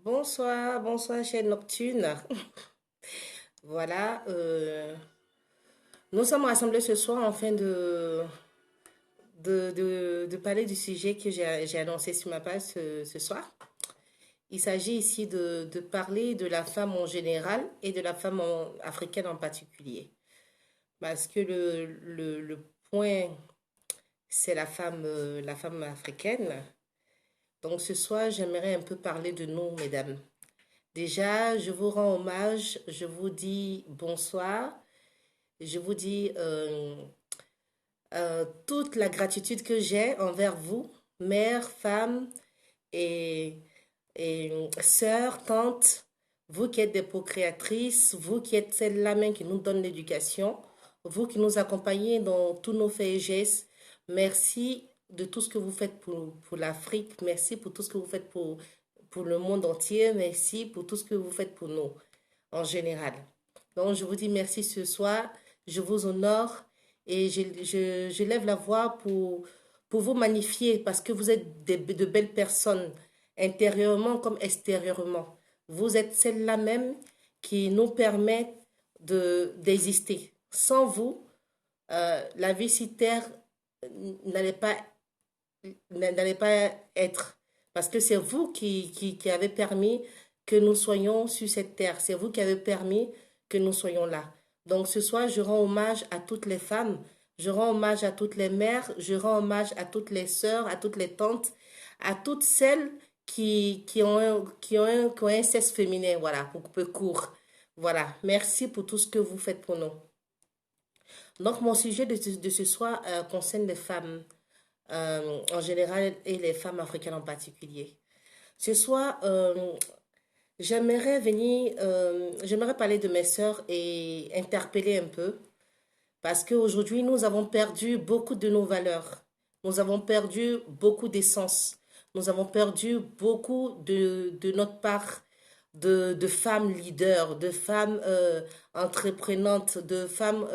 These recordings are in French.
Bonsoir, bonsoir, chère Nocturne. Voilà, nous sommes rassemblés ce soir afin de parler du sujet que j'ai annoncé sur ma page ce soir. Il s'agit ici de parler de la femme en général et de la femme africaine en particulier. Parce que le point, c'est la femme africaine. Donc ce soir, j'aimerais un peu parler de nous, mesdames. Déjà, je vous rends hommage, je vous dis bonsoir, je vous dis toute la gratitude que j'ai envers vous, mère, femme et, et sœur, tante, vous qui êtes des procréatrices, vous qui êtes celles-là même qui nous donnent l'éducation, vous qui nous accompagnez dans tous nos faits et gestes. Merci de tout ce que vous faites pour l'Afrique, merci pour tout ce que vous faites pour le monde entier, merci pour tout ce que vous faites pour nous en général. Donc, je vous dis merci ce soir, je vous honore et je lève la voix pour vous magnifier parce que vous êtes de belles personnes, intérieurement comme extérieurement. Vous êtes celle-là même qui nous permet d'exister. Sans vous, la vie sur Terre n'allait pas, n'allait pas être. Parce que c'est vous qui avez permis que nous soyons sur cette terre. C'est vous qui avez permis que nous soyons là. Donc ce soir, je rends hommage à toutes les femmes, je rends hommage à toutes les mères, je rends hommage à toutes les sœurs, à toutes les tantes, à toutes celles qui ont un sexe féminin, voilà, pour peu court. Voilà, merci pour tout ce que vous faites pour nous. Donc mon sujet de ce soir concerne les femmes en général et les femmes africaines en particulier. Ce soir, j'aimerais parler de mes sœurs et interpeller un peu parce qu'aujourd'hui, nous avons perdu beaucoup de nos valeurs. Nous avons perdu beaucoup d'essence. Nous avons perdu beaucoup de notre part de femmes leaders, de femmes entreprenantes, de femmes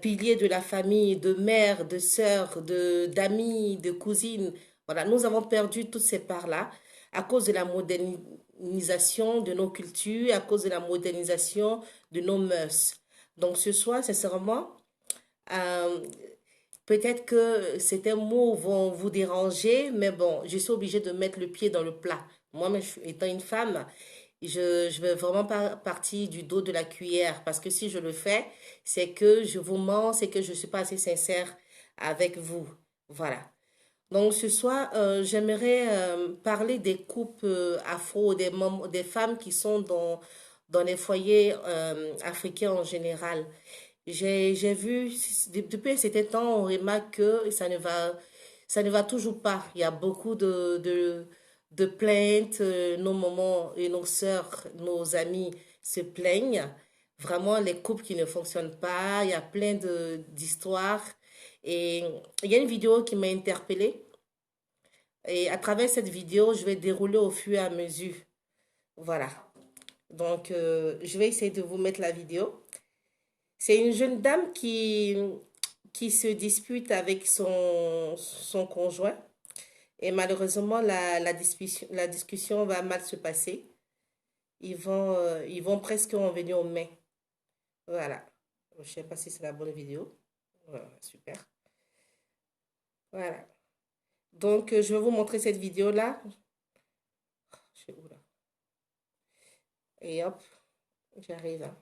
piliers de la famille, de mères, de sœurs, d'amis, de cousines. Voilà, nous avons perdu toutes ces parts-là à cause de la modernisation de nos cultures, à cause de la modernisation de nos mœurs. Donc ce soir, sincèrement, euh, peut-être que certains mots vont vous déranger, mais bon, je suis obligée de mettre le pied dans le plat. Moi, étant une femme, je vais vraiment pas partir du dos de la cuillère parce que si je le fais, c'est que je vous mens, c'est que je ne suis pas assez sincère avec vous. Voilà. Donc ce soir, j'aimerais parler des couples afro, des femmes qui sont dans les foyers africains en général. J'ai vu, depuis un certain temps, on remarque que ça ne va toujours pas. Il y a beaucoup de plaintes. Nos mamans et nos sœurs, nos amis se plaignent. Vraiment, les couples qui ne fonctionnent pas. Il y a plein d'histoires. Et il y a une vidéo qui m'a interpellée. Et à travers cette vidéo, je vais dérouler au fur et à mesure. Voilà. Donc, je vais essayer de vous mettre la vidéo. C'est une jeune dame qui se dispute avec son conjoint. Et malheureusement, la discussion va mal se passer. Ils vont presque en venir aux mains. Voilà. Je ne sais pas si c'est la bonne vidéo. Voilà, super. Voilà. Donc, je vais vous montrer cette vidéo-là. Je suis où là? Et hop, j'arrive, hein.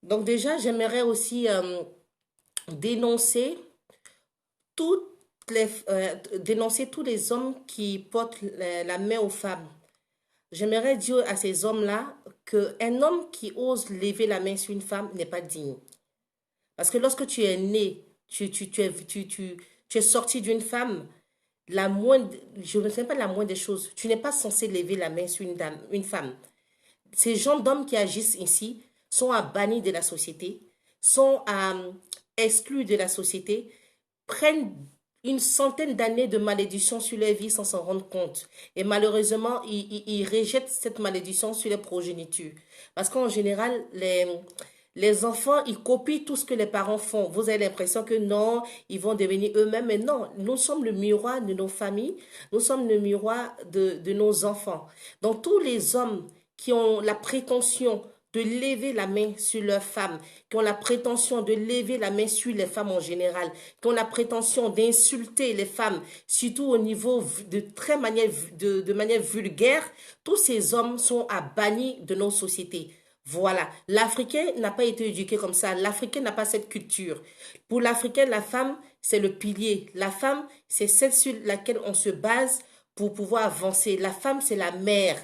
Donc déjà, j'aimerais aussi dénoncer toutes dénoncer tous les hommes qui portent la main aux femmes. J'aimerais dire à ces hommes-là qu'un homme qui ose lever la main sur une femme n'est pas digne. Parce que lorsque tu es né, tu es sorti d'une femme, la moindre, je ne sais pas la moindre des choses, tu n'es pas censé lever la main sur une femme. Ces gens d'hommes qui agissent ici sont à bannir de la société, sont à exclus de la société, prennent une centaine d'années de malédiction sur leur vie sans s'en rendre compte. Et malheureusement, ils rejettent cette malédiction sur les progénitures. Parce qu'en général, Les enfants, ils copient tout ce que les parents font. Vous avez l'impression que non, ils vont devenir eux-mêmes, mais non, nous sommes le miroir de nos familles, nous sommes le miroir de nos enfants. Donc tous les hommes qui ont la prétention de lever la main sur leurs femmes, qui ont la prétention de lever la main sur les femmes en général, qui ont la prétention d'insulter les femmes, surtout au niveau de manière vulgaire, tous ces hommes sont à bannir de nos sociétés. Voilà. L'Africain n'a pas été éduqué comme ça. L'Africain n'a pas cette culture. Pour l'Africain, la femme, c'est le pilier. La femme, c'est celle sur laquelle on se base pour pouvoir avancer. La femme, c'est la mère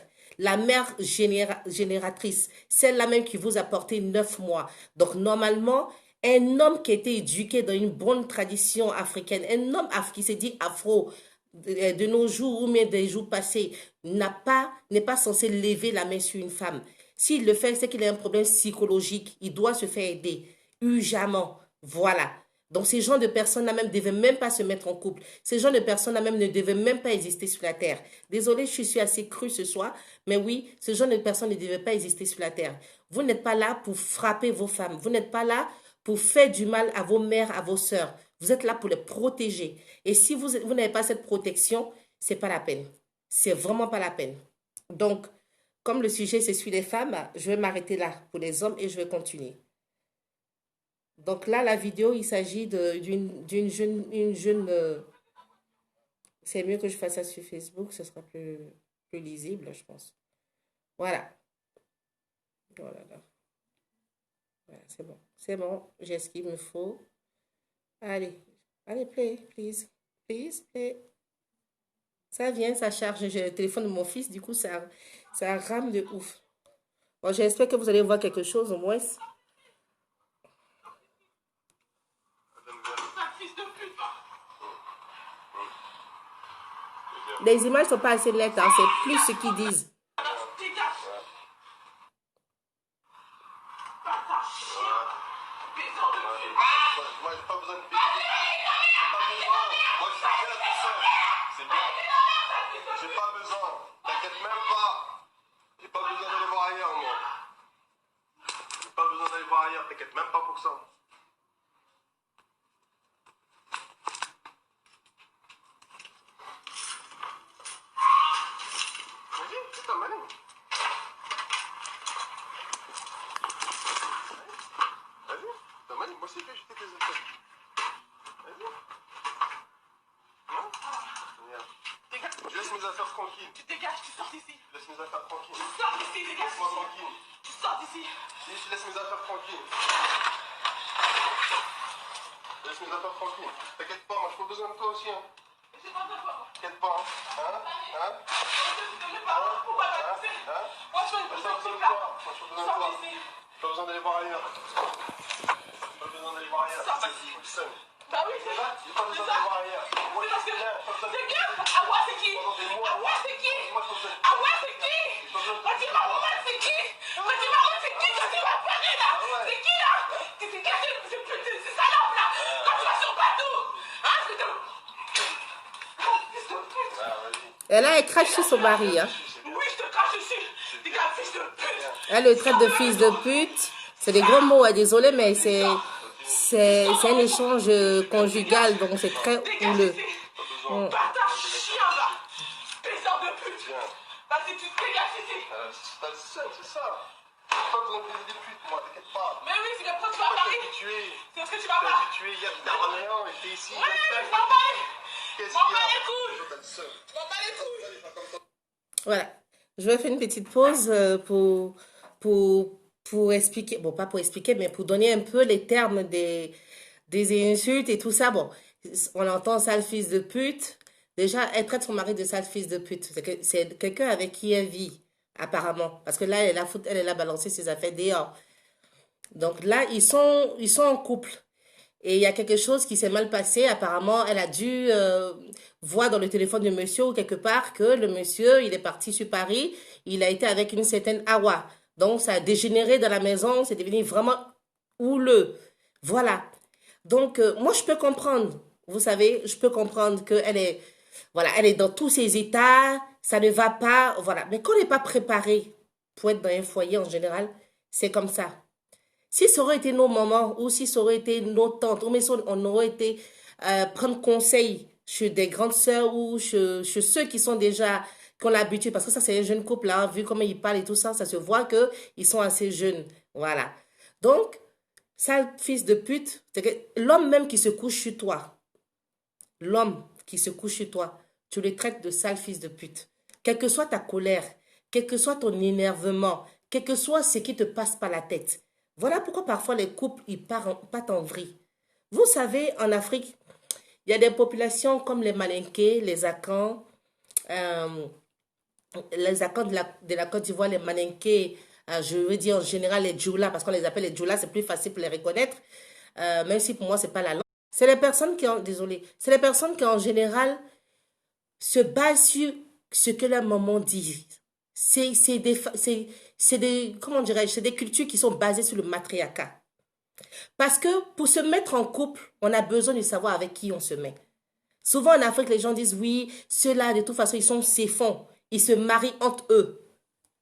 génératrice, celle-là même qui vous a porté 9 mois. Donc, normalement, un homme qui a été éduqué dans une bonne tradition africaine, un homme qui s'est dit afro, de nos jours ou même des jours passés, n'est pas censé lever la main sur une femme. S'il le fait, c'est qu'il a un problème psychologique. Il doit se faire aider. Urgemment. Voilà. Donc, ces gens de personnes-là même ne devaient même pas se mettre en couple. Ces gens de personnes-là même ne devaient même pas exister sur la terre. Désolée, je suis assez crue ce soir, mais oui, ce genre de personnes ne devaient pas exister sur la terre. Vous n'êtes pas là pour frapper vos femmes. Vous n'êtes pas là pour faire du mal à vos mères, à vos sœurs. Vous êtes là pour les protéger. Et si vous n'avez pas cette protection, c'est pas la peine. C'est vraiment pas la peine. Donc, comme le sujet c'est sur les femmes, je vais m'arrêter là pour les hommes et je vais continuer. Donc là, la vidéo, il s'agit d'une jeune, c'est mieux que je fasse ça sur Facebook, ce sera plus lisible, je pense. Voilà. Voilà, voilà, c'est bon, j'ai ce qu'il me faut. Allez, allez, play, please. Please, play. Ça vient, ça charge. J'ai le téléphone de mon fils, du coup, ça rame de ouf. Bon, j'espère que vous allez voir quelque chose au moins. Les images ne sont pas assez nettes, hein, c'est plus ce qu'ils disent. T'inquiète même pas pour ça. Vas-y, c'est ta malin. Vas-y, ta malin, moi aussi que je fais tes affaires. Vas-y. Non? Regarde. Je laisse mes affaires tranquilles. Tu dégages, tu sors d'ici. Je laisse mes affaires tranquilles. Tu sors d'ici, dégage. Laisse-moi tranquille. Tu sors d'ici. Je laisse mes affaires tranquilles. Laisse mes affaires tranquilles. T'inquiète pas, moi j'ai pas besoin de toi aussi. Hein. J'ai pas besoin de toi. T'inquiète pas. Hein? Hein? Pourquoi pas pousser? Moi je suis Pas besoin de toi. Moi j'ai pas besoin de toi. Pas besoin d'aller voir ailleurs. Pas besoin d'aller voir ailleurs. Sors d'ici. Bah oui, c'est ça. J'ai pas besoin d'aller voir ailleurs. Moi C'est parce que c'est qui? Awa c'est qui? Awa c'est qui? Awa c'est qui? Fatima Mohamed c'est qui? Fatima Mohamed c'est qui? Quand tu vas parler là? C'est qui là? C'est caché, c'est salope là. Quand tu vas sur bateau. Hein? C'est de... Et là, elle crache sur son mari. Hein. Oui, je te crache dessus. T'es qu'un fils de pute. Elle le traite de fils de pute. C'est des gros mots, hein, désolé, mais c'est un échange conjugal, donc c'est très houleux. Bâtard chien va. Baiseur de pute. Vas-y, tu te dégages ici. T'as le seul, c'est ça. J'ai pas besoin de baiser des putes, moi, t'inquiète pas. Mais oui, c'est comme ça que tu vas parler. C'est parce que tu vas Tu pas. as tué hier, Darmanin, et t'es ici. Ouais, je m'en bats. Qu'est-ce M'en qu'il y bats a? les couilles. T'as le seul. Je m'en bats les couilles. Voilà. Je vais faire une petite pause pour expliquer, bon, pas pour expliquer, mais pour donner un peu les termes des insultes et tout ça. Bon, on entend sale fils de pute. Déjà, elle traite son mari de sale fils de pute. C'est quelqu'un avec qui elle vit, apparemment. Parce que là, elle a balancé ses affaires dehors. Donc là, ils sont en couple. Et il y a quelque chose qui s'est mal passé. Apparemment, elle a dû voir dans le téléphone de monsieur ou quelque part que le monsieur, il est parti sur Paris. Il a été avec une certaine Awa. Donc, ça a dégénéré dans la maison. C'est devenu vraiment houleux. Voilà. Donc, moi, je peux comprendre. Vous savez, je peux comprendre qu'elle est, voilà, elle est dans tous ses états. Ça ne va pas. Voilà. Mais quand on n'est pas préparé pour être dans un foyer en général, c'est comme ça. Si ça aurait été nos mamans, ou si ça aurait été nos tantes, ou mais si on aurait été prendre conseil chez des grandes sœurs ou chez ceux qui sont déjà, qui ont l'habitude, parce que ça c'est un jeune couple, là, vu comment ils parlent et tout ça, ça se voit que ils sont assez jeunes. Voilà. Donc, sale fils de pute, c'est que l'homme même qui se couche chez toi, l'homme qui se couche chez toi, tu le traites de sale fils de pute. Quelle que soit ta colère, quel que soit ton énervement, quel que soit ce qui te passe par la tête. Voilà pourquoi parfois les couples, ils partent en vrille. Vous savez, en Afrique, il y a des populations comme les Malinké, euh, les Akans de la Côte d'Ivoire, les Malinké, je veux dire en général les Djoula, parce qu'on les appelle les Djoula, c'est plus facile pour les reconnaître, même si pour moi, c'est pas la langue. C'est les personnes qui ont, désolé, c'est les personnes qui en général se basent sur ce que leur maman dit. C'est des, comment dirais-je, c'est des cultures qui sont basées sur le matriarcat. Parce que pour se mettre en couple, on a besoin de savoir avec qui on se met. Souvent en Afrique, les gens disent oui, ceux-là, de toute façon, ils sont séfons. Ils se marient entre eux.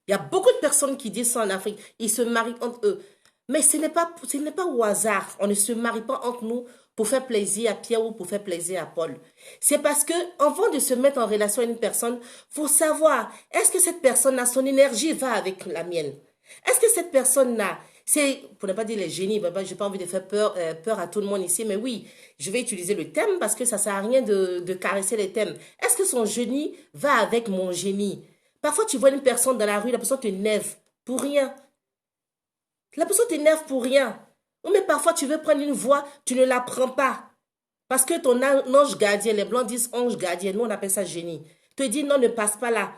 Il y a beaucoup de personnes qui disent ça en Afrique. Ils se marient entre eux. Mais ce n'est pas au hasard. On ne se marie pas entre nous pour faire plaisir à Pierre ou pour faire plaisir à Paul. C'est parce que, avant de se mettre en relation avec une personne, faut savoir, est-ce que cette personne-là, son énergie va avec la mienne? Est-ce que cette personne-là, c'est, pour ne pas dire les génies, je n'ai pas envie de faire peur à tout le monde ici, mais oui, je vais utiliser le thème parce que ça ne sert à rien de caresser les thèmes. Est-ce que son génie va avec mon génie? Parfois, tu vois une personne dans la rue, la personne t'énerve pour rien. La personne t'énerve pour rien. Mais parfois, tu veux prendre une voix, tu ne la prends pas. Parce que ton ange gardien, les blancs disent ange gardien, nous on appelle ça génie. Te dit non, ne passe pas là.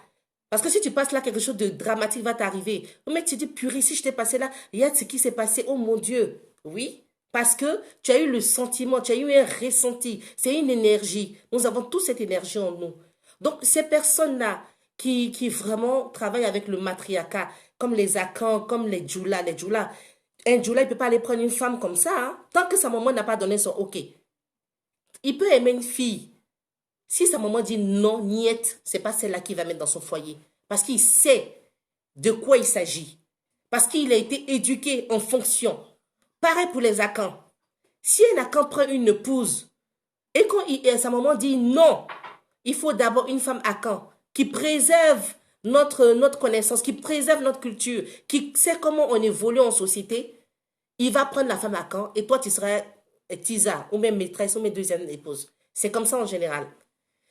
Parce que si tu passes là, quelque chose de dramatique va t'arriver. Mais tu dis, purée, si je t'ai passé là, regarde ce qui s'est passé, oh mon Dieu. Oui, parce que tu as eu le sentiment, tu as eu un ressenti. C'est une énergie. Nous avons tous cette énergie en nous. Donc, ces personnes-là qui vraiment travaillent avec le matriarcat, comme les Akans, comme les Djoula, un Djoula, il ne peut pas aller prendre une femme comme ça, hein, tant que sa maman n'a pas donné son OK. Il peut aimer une fille. Si sa maman dit non, niette, c'est pas celle-là qu'il va mettre dans son foyer. Parce qu'il sait de quoi il s'agit. Parce qu'il a été éduqué en fonction. Pareil pour les Akans. Si un Akan prend une épouse et quand sa maman dit non, il faut d'abord une femme Akan qui préserve notre connaissance, qui préserve notre culture, qui sait comment on évolue en société, il va prendre la femme Akan et toi tu seras tisa ou même maîtresse ou même deuxième épouse. C'est comme ça en général.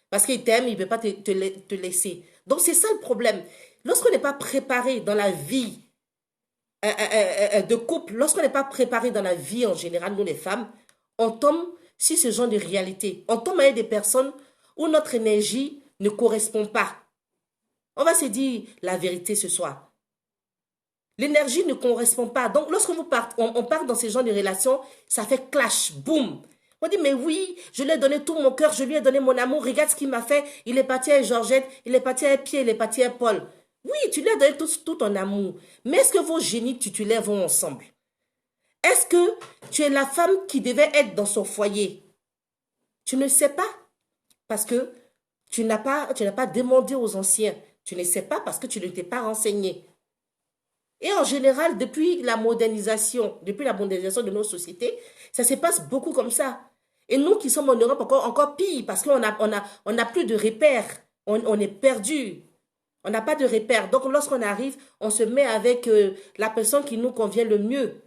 Parce qu'il t'aime, il ne veut pas te laisser. Donc, c'est ça le problème. Lorsqu'on n'est pas préparé dans la vie de couple, lorsqu'on n'est pas préparé dans la vie en général, nous les femmes, on tombe sur ce genre de réalité. On tombe avec des personnes où notre énergie ne correspond pas. On va se dire la vérité ce soir. L'énergie ne correspond pas. Donc, lorsque on part dans ce genre de relations, ça fait clash, boum. On dit, mais oui, je lui ai donné tout mon cœur, je lui ai donné mon amour, regarde ce qu'il m'a fait. Il est parti à Georgette, il est parti à Pierre, il est parti à Paul. Oui, tu lui as donné tout ton amour. Mais est-ce que vos génies titulaires vont ensemble? Est-ce que tu es la femme qui devait être dans son foyer? Tu ne sais pas. Parce que tu n'as pas demandé aux anciens. Tu ne sais pas parce que tu ne t'es pas renseigné. Et en général, depuis la modernisation de nos sociétés, ça se passe beaucoup comme ça. Et nous qui sommes en Europe, encore pire, parce qu'on a plus de repères. On est perdu. On n'a pas de repères. Donc, lorsqu'on arrive, on se met avec la personne qui nous convient le mieux.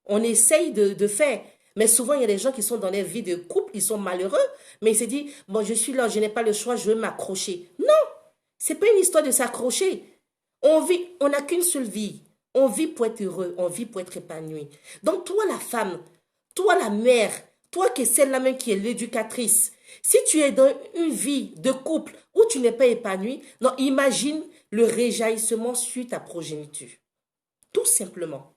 On essaye de faire. Mais souvent, il y a des gens qui sont dans leur vie de couple, ils sont malheureux, mais ils se disent, bon, je suis là, je n'ai pas le choix, je veux m'accrocher. Non, c'est pas une histoire de s'accrocher. On n'a qu'une seule vie. On vit pour être heureux, on vit pour être épanoui. Donc toi la femme, toi la mère, toi qui es celle-là même qui est l'éducatrice, si tu es dans une vie de couple où tu n'es pas épanoui, non, imagine le réjaillissement suite à progéniture. Tout simplement.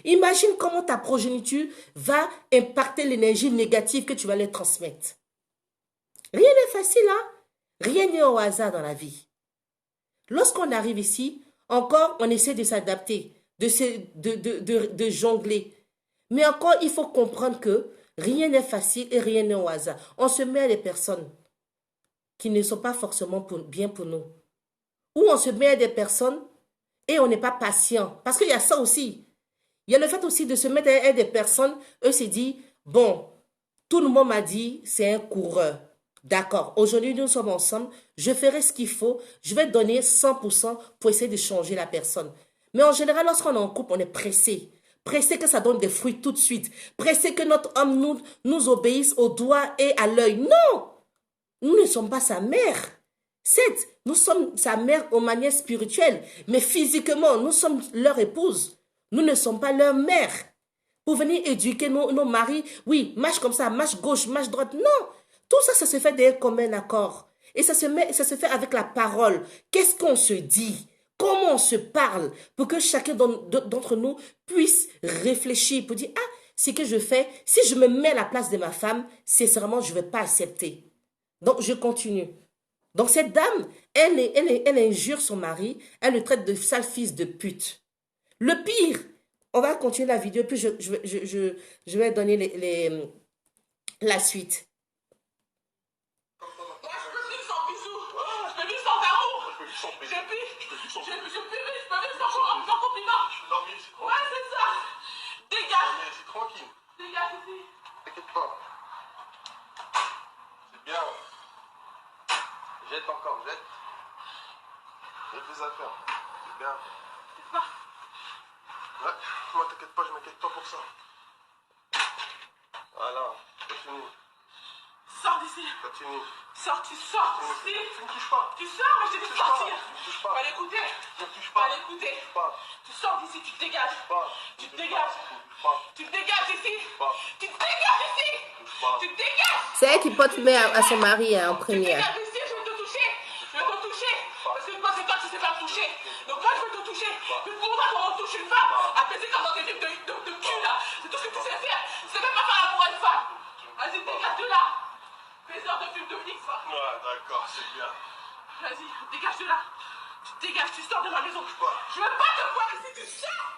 Imagine comment ta progéniture va impacter l'énergie négative que tu vas leur transmettre. Rien n'est facile, hein? Rien n'est au hasard dans la vie. Lorsqu'on arrive ici, encore, on essaie de s'adapter, de jongler. Mais encore, il faut comprendre que rien n'est facile et rien n'est au hasard. On se met à des personnes qui ne sont pas forcément bien pour nous. Ou on se met à des personnes et on n'est pas patient. Parce qu'il y a ça aussi. Il y a le fait aussi de se mettre à des personnes, eux se disent, bon, tout le monde m'a dit, c'est un coureur. D'accord, aujourd'hui nous sommes ensemble, je ferai ce qu'il faut, je vais donner 100% pour essayer de changer la personne. Mais en général, lorsqu'on est en couple, on est pressé. Pressé que ça donne des fruits tout de suite. Pressé que notre homme nous obéisse au doigt et à l'œil. Non! Nous ne sommes pas sa mère. Certes, nous sommes sa mère aux manières spirituelles, mais physiquement, nous sommes leur épouse. Nous ne sommes pas leur mère. Pour venir éduquer nos maris, oui, marche comme ça, marche gauche, marche droite. Non! Tout ça, ça se fait d'un commun accord. Et ça se fait avec la parole. Qu'est-ce qu'on se dit? Comment on se parle? Pour que chacun d'entre nous puisse réfléchir, pour dire, ah, ce que je fais, si je me mets à la place de ma femme, sincèrement, je ne vais pas accepter. Donc, je continue. Donc, cette dame, elle injure son mari, elle le traite de sale fils de pute. Le pire, on va continuer la vidéo, puis je vais donner la suite. Tranquille. Dégage ici. T'inquiète pas. C'est bien. Jette encore, jette. Jette les affaires. C'est bien. T'inquiète pas. Ouais, moi t'inquiète pas, je m'inquiète pas pour ça. Voilà, continue. Sors d'ici. Continue. Sors, tu sors d'ici. Tu me touches pas. Tu sors, mais je t'ai dit de sortir. Tu me touches pas. Pas l'écouter. Tu me touches pas. Pas l'écouter. Tu sors d'ici, tu te dégages. Tu te dégages. Tu te dégages ici. Tu te dégages ici. Tu te dégages. C'est elle qui porte main à son mari en première. Tu te dégages ici, je vais te toucher. Je vais te toucher. Parce que toi, tu sais pas me toucher. Donc quand je vais te toucher, tu te montrer comment on touche une femme. À baiser comme dans tes films de cul là. C'est tout ce que tu sais faire. Tu sais même pas faire l'amour à une femme. Vas-y, dégage de là. Baiseur de film de Nix. Ouais, d'accord, c'est bien. Vas-y, dégage de là. Tu dégages, tu sors de ma maison. Je veux pas te voir ici, tu sors.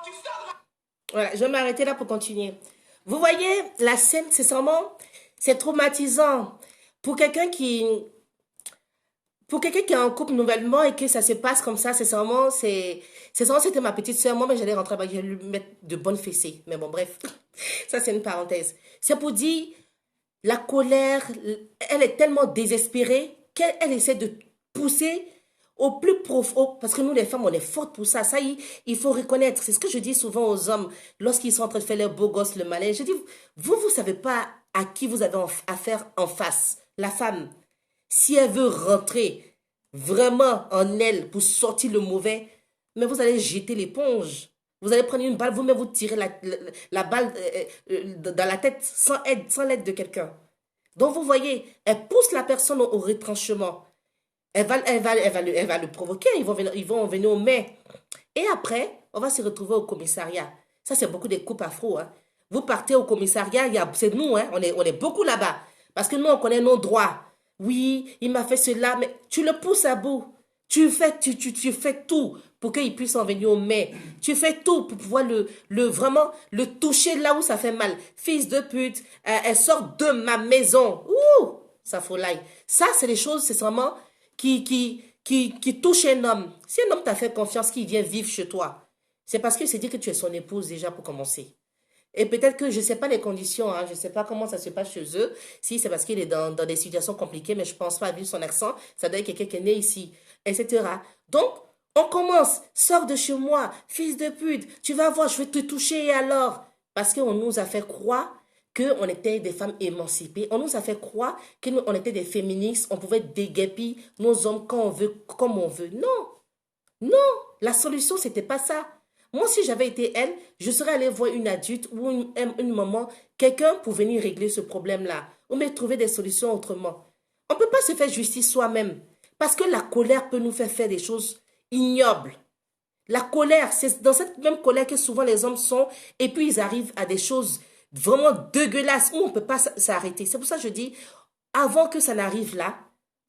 Tu sors de ma... Voilà, je vais m'arrêter là pour continuer. Vous voyez, la scène, c'est traumatisant. Pour quelqu'un qui est en couple nouvellement et que ça se passe comme ça, c'était ma petite soeur. Moi, mais j'allais rentrer, j'allais lui mettre de bonnes fessées. Mais bon, bref, ça c'est une parenthèse. C'est pour dire, la colère, elle est tellement désespérée qu'elle essaie de pousser au plus profond, parce que nous les femmes, on est fortes pour ça. Ça, il faut reconnaître. C'est ce que je dis souvent aux hommes lorsqu'ils sont en train de faire leur beau gosse, le malin. Je dis, vous savez pas à qui vous avez affaire en face. La femme, si elle veut rentrer vraiment en elle pour sortir le mauvais, mais vous allez jeter l'éponge. Vous allez prendre une balle, vous-même vous tirez la balle dans la tête sans l'aide de quelqu'un. Donc vous voyez, elle pousse la personne au retranchement. Elle va le provoquer, ils vont venir au mai. Et après, on va se retrouver au commissariat. Ça, c'est beaucoup des couples afro. Hein. Vous partez au commissariat, c'est nous, hein, on est beaucoup là-bas. Parce que nous, on connaît nos droits. Oui, il m'a fait cela, mais tu le pousses à bout. Tu fais tout pour qu'il puisse en venir au mai. Tu fais tout pour pouvoir vraiment le toucher là où ça fait mal. Fils de pute, elle sort de ma maison. Ouh, ça follaille. Ça, c'est des choses, c'est vraiment qui touchent un homme. Si un homme t'a fait confiance, qu'il vient vivre chez toi, c'est parce qu'il s'est dit que tu es son épouse déjà pour commencer. Et peut-être que je ne sais pas les conditions, hein, je ne sais pas comment ça se passe chez eux, si c'est parce qu'il est dans des situations compliquées, mais je ne pense pas, vu son accent, ça doit être quelqu'un qui est né ici, etc. Donc, on commence, sors de chez moi, fils de pute, tu vas voir, je vais te toucher et alors? Parce qu'on nous a fait croire qu'on était des femmes émancipées, on nous a fait croire qu'on était des féministes, on pouvait déguerpir nos hommes quand on veut, comme on veut. Non, non, la solution, c'était pas ça. Moi, si j'avais été elle, je serais allée voir une adulte ou une maman, quelqu'un pour venir régler ce problème-là, ou me trouver des solutions autrement. On ne peut pas se faire justice soi-même, parce que la colère peut nous faire des choses ignobles. La colère, c'est dans cette même colère que souvent les hommes sont, et puis ils arrivent à des choses vraiment dégueulasses où on ne peut pas s'arrêter. C'est pour ça que je dis, avant que ça n'arrive là,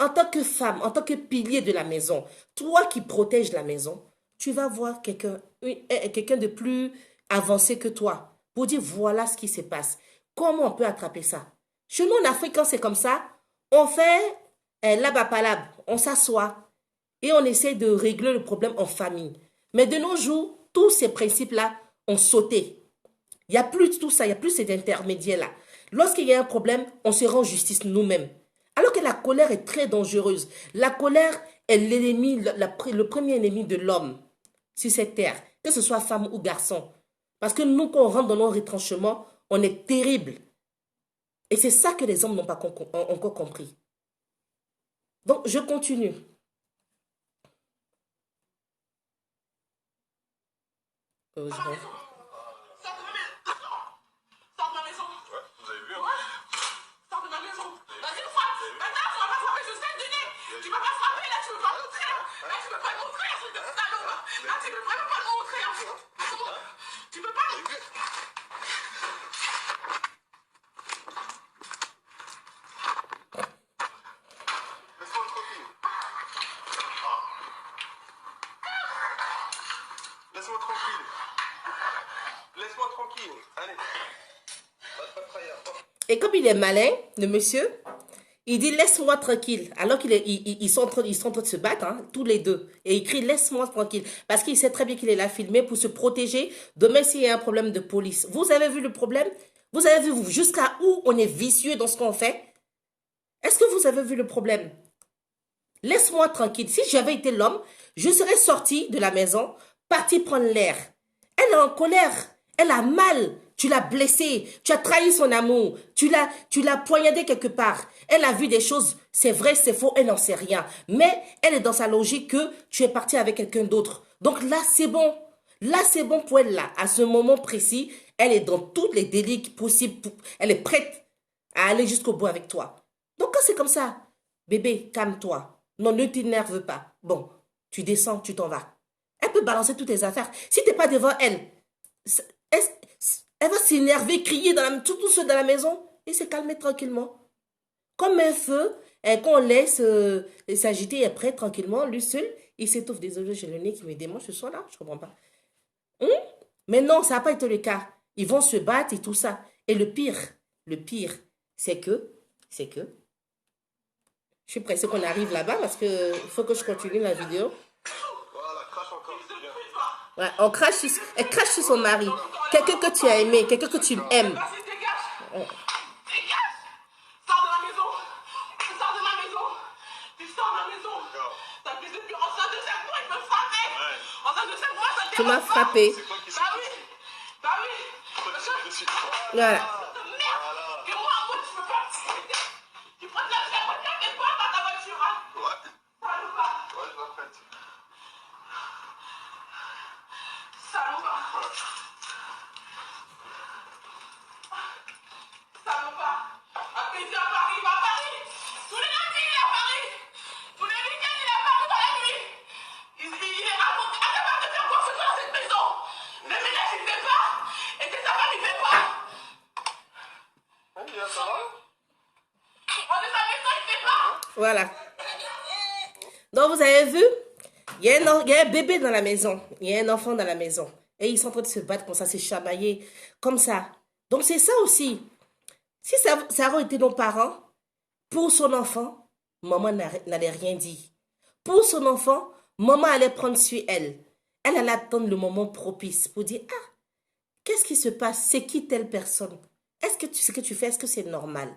en tant que femme, en tant que pilier de la maison, toi qui protèges la maison, tu vas voir quelqu'un de plus avancé que toi pour dire voilà ce qui se passe. Comment on peut attraper ça? Chez nous en Afrique, quand c'est comme ça, on fait là-bas pas là, on s'assoit et on essaie de régler le problème en famille. Mais de nos jours, tous ces principes-là, on sautait. Il n'y a plus de tout ça, il n'y a plus cet intermédiaire-là. Lorsqu'il y a un problème, on se rend justice nous-mêmes. Alors que la colère est très dangereuse. La colère est l'ennemi, le premier ennemi de l'homme sur cette terre, que ce soit femme ou garçon. Parce que nous, quand on rentre dans nos retranchements, on est terrible. Et c'est ça que les hommes n'ont pas encore compris. Donc, je continue. Sors de ma maison. Sors de ma maison. Ouais, vous avez vu, hein? Ouais. Sors de ma maison. Vas-y, frappe. Maintenant, tu vas pas frapper, je sais te donner. Tu vas pas frapper, là, tu veux pas montrer. Là, tu veux pas le montrer, truc de salaud. Là, tu veux vraiment pas le montrer. Tu peux pas. Laisse-moi tranquille. Laisse-moi tranquille. Laisse-moi tranquille. Allez. Pas de frayeur. Et comme il est malin, le monsieur, il dit laisse-moi tranquille. Alors qu'ils sont en train de se battre, hein, tous les deux. Et il crie laisse-moi tranquille. Parce qu'il sait très bien qu'il est là filmé pour se protéger. Demain, s'il y a un problème de police. Vous avez vu le problème? Vous avez vu jusqu'à où on est vicieux dans ce qu'on fait? Est-ce que vous avez vu le problème? Laisse-moi tranquille. Si j'avais été l'homme, je serais sorti de la maison, parti prendre l'air. Elle est en colère. Elle a mal. Tu l'as blessée. Tu as trahi son amour. Tu l'as poignardé quelque part. Elle a vu des choses. C'est vrai, c'est faux. Elle n'en sait rien. Mais elle est dans sa logique que tu es parti avec quelqu'un d'autre. Donc là, c'est bon. Là, c'est bon pour elle. Là, à ce moment précis, elle est dans tous les délits possibles. Elle est prête à aller jusqu'au bout avec toi. Donc quand c'est comme ça, bébé, calme-toi. Non, ne t'énerve pas. Bon, tu descends, tu t'en vas. Elle peut balancer toutes tes affaires. Si tu n'es pas devant elle, elle va s'énerver, crier tout seul dans la maison et se calmer tranquillement. Comme un feu, et qu'on laisse s'agiter après tranquillement, lui seul, il s'étouffe. Désolé, j'ai le nez qui me démange ce soir-là, je ne comprends pas. Mais non, ça n'a pas été le cas. Ils vont se battre et tout ça. Et le pire, c'est que, je suis pressée qu'on arrive là-bas parce qu'il faut que je continue la vidéo. Voilà, crache encore. Ouais, elle crache sur son mari. Quelqu'un que tu as aimé, quelqu'un que tu aimes. Vas-y, dégage. Dégage. Sors de ma maison. Sors de ma maison. Tu sors de ma maison. T'as plus de plus. En fin de 5 mois, il me frapper. En fin de 5 mois, ça te Tu m'as frappé. Bah oui. Bah oui. Voilà. Merde. Et moi, en mode, tu peux pas. Tu prends de la fière, regarde tes potes dans ta voiture, hein. Ouais. Salopard. Ouais, je m'apprête. Salopard. Salopard. Après, il vient à Paris, il va à Paris. Tous les lundis, il est à Paris. Tous les week-ends, il est à Paris dans la nuit. Il est incapable de faire quoi que ce soit dans cette maison. Le ménage, il ne fait pas. Et tes affaires, il ne fait pas. Oui, ça va. On est à la maison, il ne fait pas. Voilà. Donc, vous avez vu, il y a un bébé dans la maison. Il y a un enfant dans la maison. Et ils sont en train de se battre comme ça, se chamailler, comme ça. Donc, c'est ça aussi. Si ça aurait été nos parents, pour son enfant, maman n'allait rien dire. Pour son enfant, maman allait prendre sur elle. Elle allait attendre le moment propice pour dire, ah, qu'est-ce qui se passe? C'est qui telle personne? Est-ce que ce que tu fais, est-ce que c'est normal?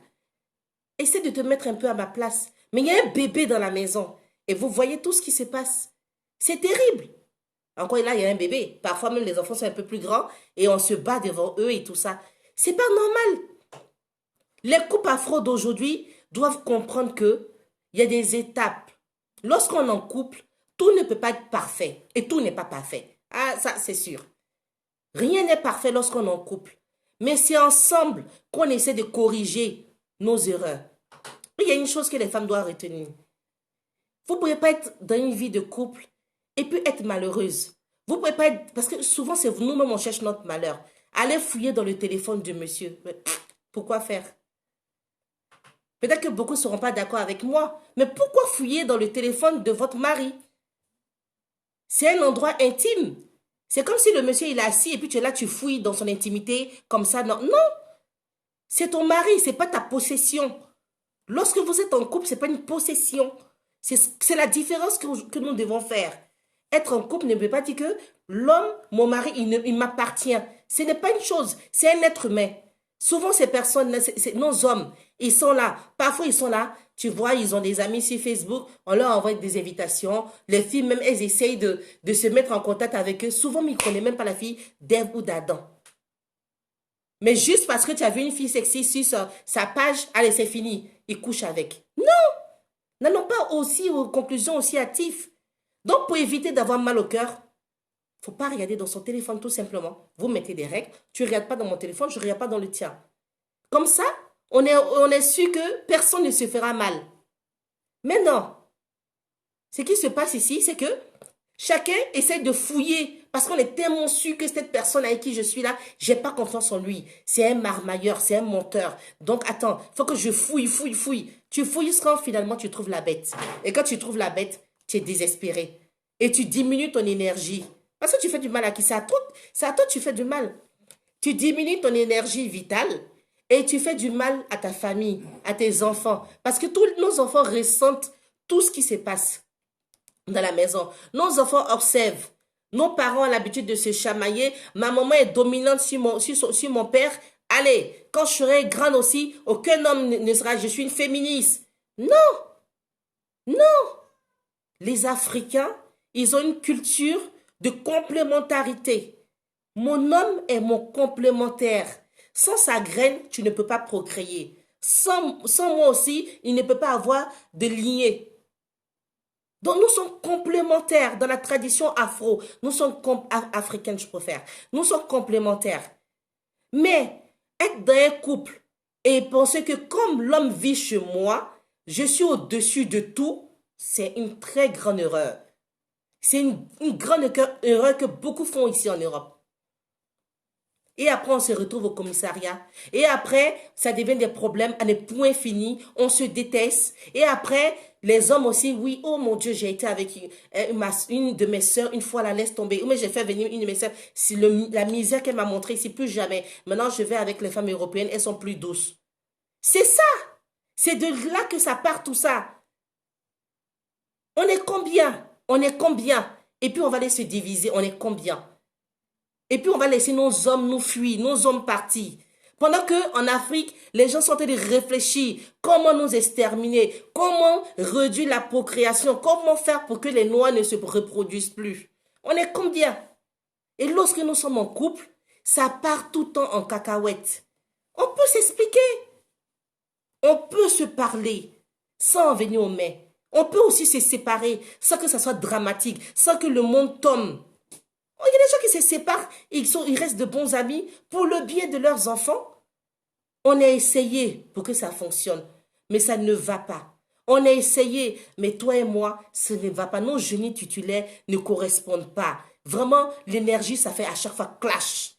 Essaie de te mettre un peu à ma place. Mais il y a un bébé dans la maison. Et vous voyez tout ce qui se passe. C'est terrible. Encore là, il y a un bébé. Parfois même les enfants sont un peu plus grands et on se bat devant eux et tout ça. C'est pas normal. Les couples afro d'aujourd'hui doivent comprendre que il y a des étapes. Lorsqu'on est en couple, tout ne peut pas être parfait. Et tout n'est pas parfait. Ah, ça, c'est sûr. Rien n'est parfait lorsqu'on est en couple. Mais c'est ensemble qu'on essaie de corriger nos erreurs. Il y a une chose que les femmes doivent retenir. Vous ne pouvez pas être dans une vie de couple et puis être malheureuse. Vous ne pouvez pas être... Parce que souvent, c'est nous-mêmes, on cherche notre malheur. Allez fouiller dans le téléphone du monsieur. Mais pourquoi faire? Peut-être que beaucoup ne seront pas d'accord avec moi. Mais pourquoi fouiller dans le téléphone de votre mari? C'est un endroit intime. C'est comme si le monsieur, il est assis et puis tu es là, tu fouilles dans son intimité comme ça. Non, non. C'est ton mari, ce n'est pas ta possession. Lorsque vous êtes en couple, ce n'est pas une possession. C'est la différence que nous devons faire. Être en couple ne veut pas dire que l'homme, mon mari, il m'appartient. Ce n'est pas une chose, c'est un être humain. Souvent, ces personnes, nos hommes, ils sont là. Parfois, ils sont là. Tu vois, ils ont des amis sur Facebook. On leur envoie des invitations. Les filles, même, elles essayent de se mettre en contact avec eux. Souvent, mais ils ne connaissent même pas la fille d'Ève ou d'Adam. Mais juste parce que tu as vu une fille sexy sur sa page, allez, c'est fini. Ils couchent avec. Non! N'allons pas aussi aux conclusions aussi hâtives. Donc, pour éviter d'avoir mal au cœur, faut pas regarder dans son téléphone tout simplement. Vous mettez des règles. Tu ne regardes pas dans mon téléphone, je ne regarde pas dans le tien. Comme ça, on est sûr que personne ne se fera mal. Mais non. Ce qui se passe ici, c'est que chacun essaie de fouiller parce qu'on est tellement sûr que cette personne avec qui je suis là, j'ai pas confiance en lui. C'est un marmailleur, c'est un menteur. Donc attends, il faut que je fouille. Tu fouilles quand finalement tu trouves la bête. Et quand tu trouves la bête, tu es désespéré. Et tu diminues ton énergie. Parce que tu fais du mal à qui? C'est à toi que tu fais du mal. Tu diminues ton énergie vitale et tu fais du mal à ta famille, à tes enfants. Parce que tous nos enfants ressentent tout ce qui se passe dans la maison. Nos enfants observent. Nos parents ont l'habitude de se chamailler. Ma maman est dominante sur mon père. Allez, quand je serai grande aussi, aucun homme ne sera... Je suis une féministe. Non. Les Africains, ils ont une culture de complémentarité. Mon homme est mon complémentaire. Sans sa graine, tu ne peux pas procréer. Sans moi aussi, il ne peut pas avoir de lignée. Donc nous sommes complémentaires dans la tradition afro. Nous sommes africaines, je préfère. Nous sommes complémentaires. Mais être dans un couple et penser que comme l'homme vit chez moi, je suis au-dessus de tout, c'est une très grande erreur. C'est une grande erreur que beaucoup font ici en Europe. Et après, on se retrouve au commissariat. Et après, ça devient des problèmes à ne point fini. On se déteste. Et après, les hommes aussi, oui, oh mon Dieu, j'ai été avec une de mes sœurs, une fois, la laisse tomber. Ou mais j'ai fait venir une de mes sœurs. Si la misère qu'elle m'a montrée ici, plus jamais. Maintenant, je vais avec les femmes européennes, elles sont plus douces. C'est ça. C'est de là que ça part tout ça. On est combien? Et puis, on va aller se diviser. On est combien? Et puis, on va laisser nos hommes nous fuir, nos hommes partir. Pendant qu'en Afrique, les gens sont en train de réfléchir comment nous exterminer, comment réduire la procréation, comment faire pour que les Noirs ne se reproduisent plus. On est combien? Et lorsque nous sommes en couple, ça part tout le temps en cacahuète. On peut s'expliquer. On peut se parler sans en venir aux mains. On peut aussi se séparer sans que ça soit dramatique, sans que le monde tombe. Il y a des gens qui se séparent, ils restent de bons amis pour le bien de leurs enfants. On a essayé pour que ça fonctionne, mais ça ne va pas. On a essayé, mais toi et moi, ça ne va pas. Nos génies titulaires ne correspondent pas. Vraiment, l'énergie, ça fait à chaque fois clash.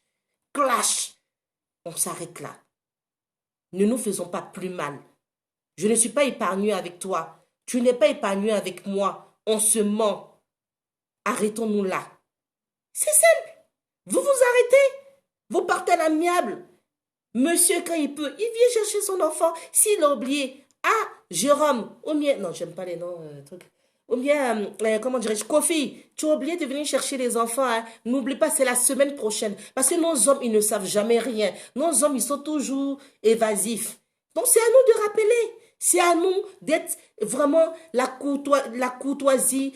Clash. On s'arrête là. Ne nous faisons pas plus mal. Je ne suis pas épargnée avec toi. Tu n'es pas épargné avec moi. On se ment. Arrêtons-nous là. C'est simple. Vous vous arrêtez. Vous partez à l'amiable. Monsieur, quand il peut, il vient chercher son enfant. S'il a oublié, ah, Jérôme, ou bien, non, j'aime pas les noms, trucs. Ou bien, comment dirais-je, Kofi, tu as oublié de venir chercher les enfants. Hein. N'oublie pas, c'est la semaine prochaine. Parce que nos hommes, ils ne savent jamais rien. Nos hommes, ils sont toujours évasifs. Donc, c'est à nous de rappeler. C'est à nous d'être vraiment la courtoisie,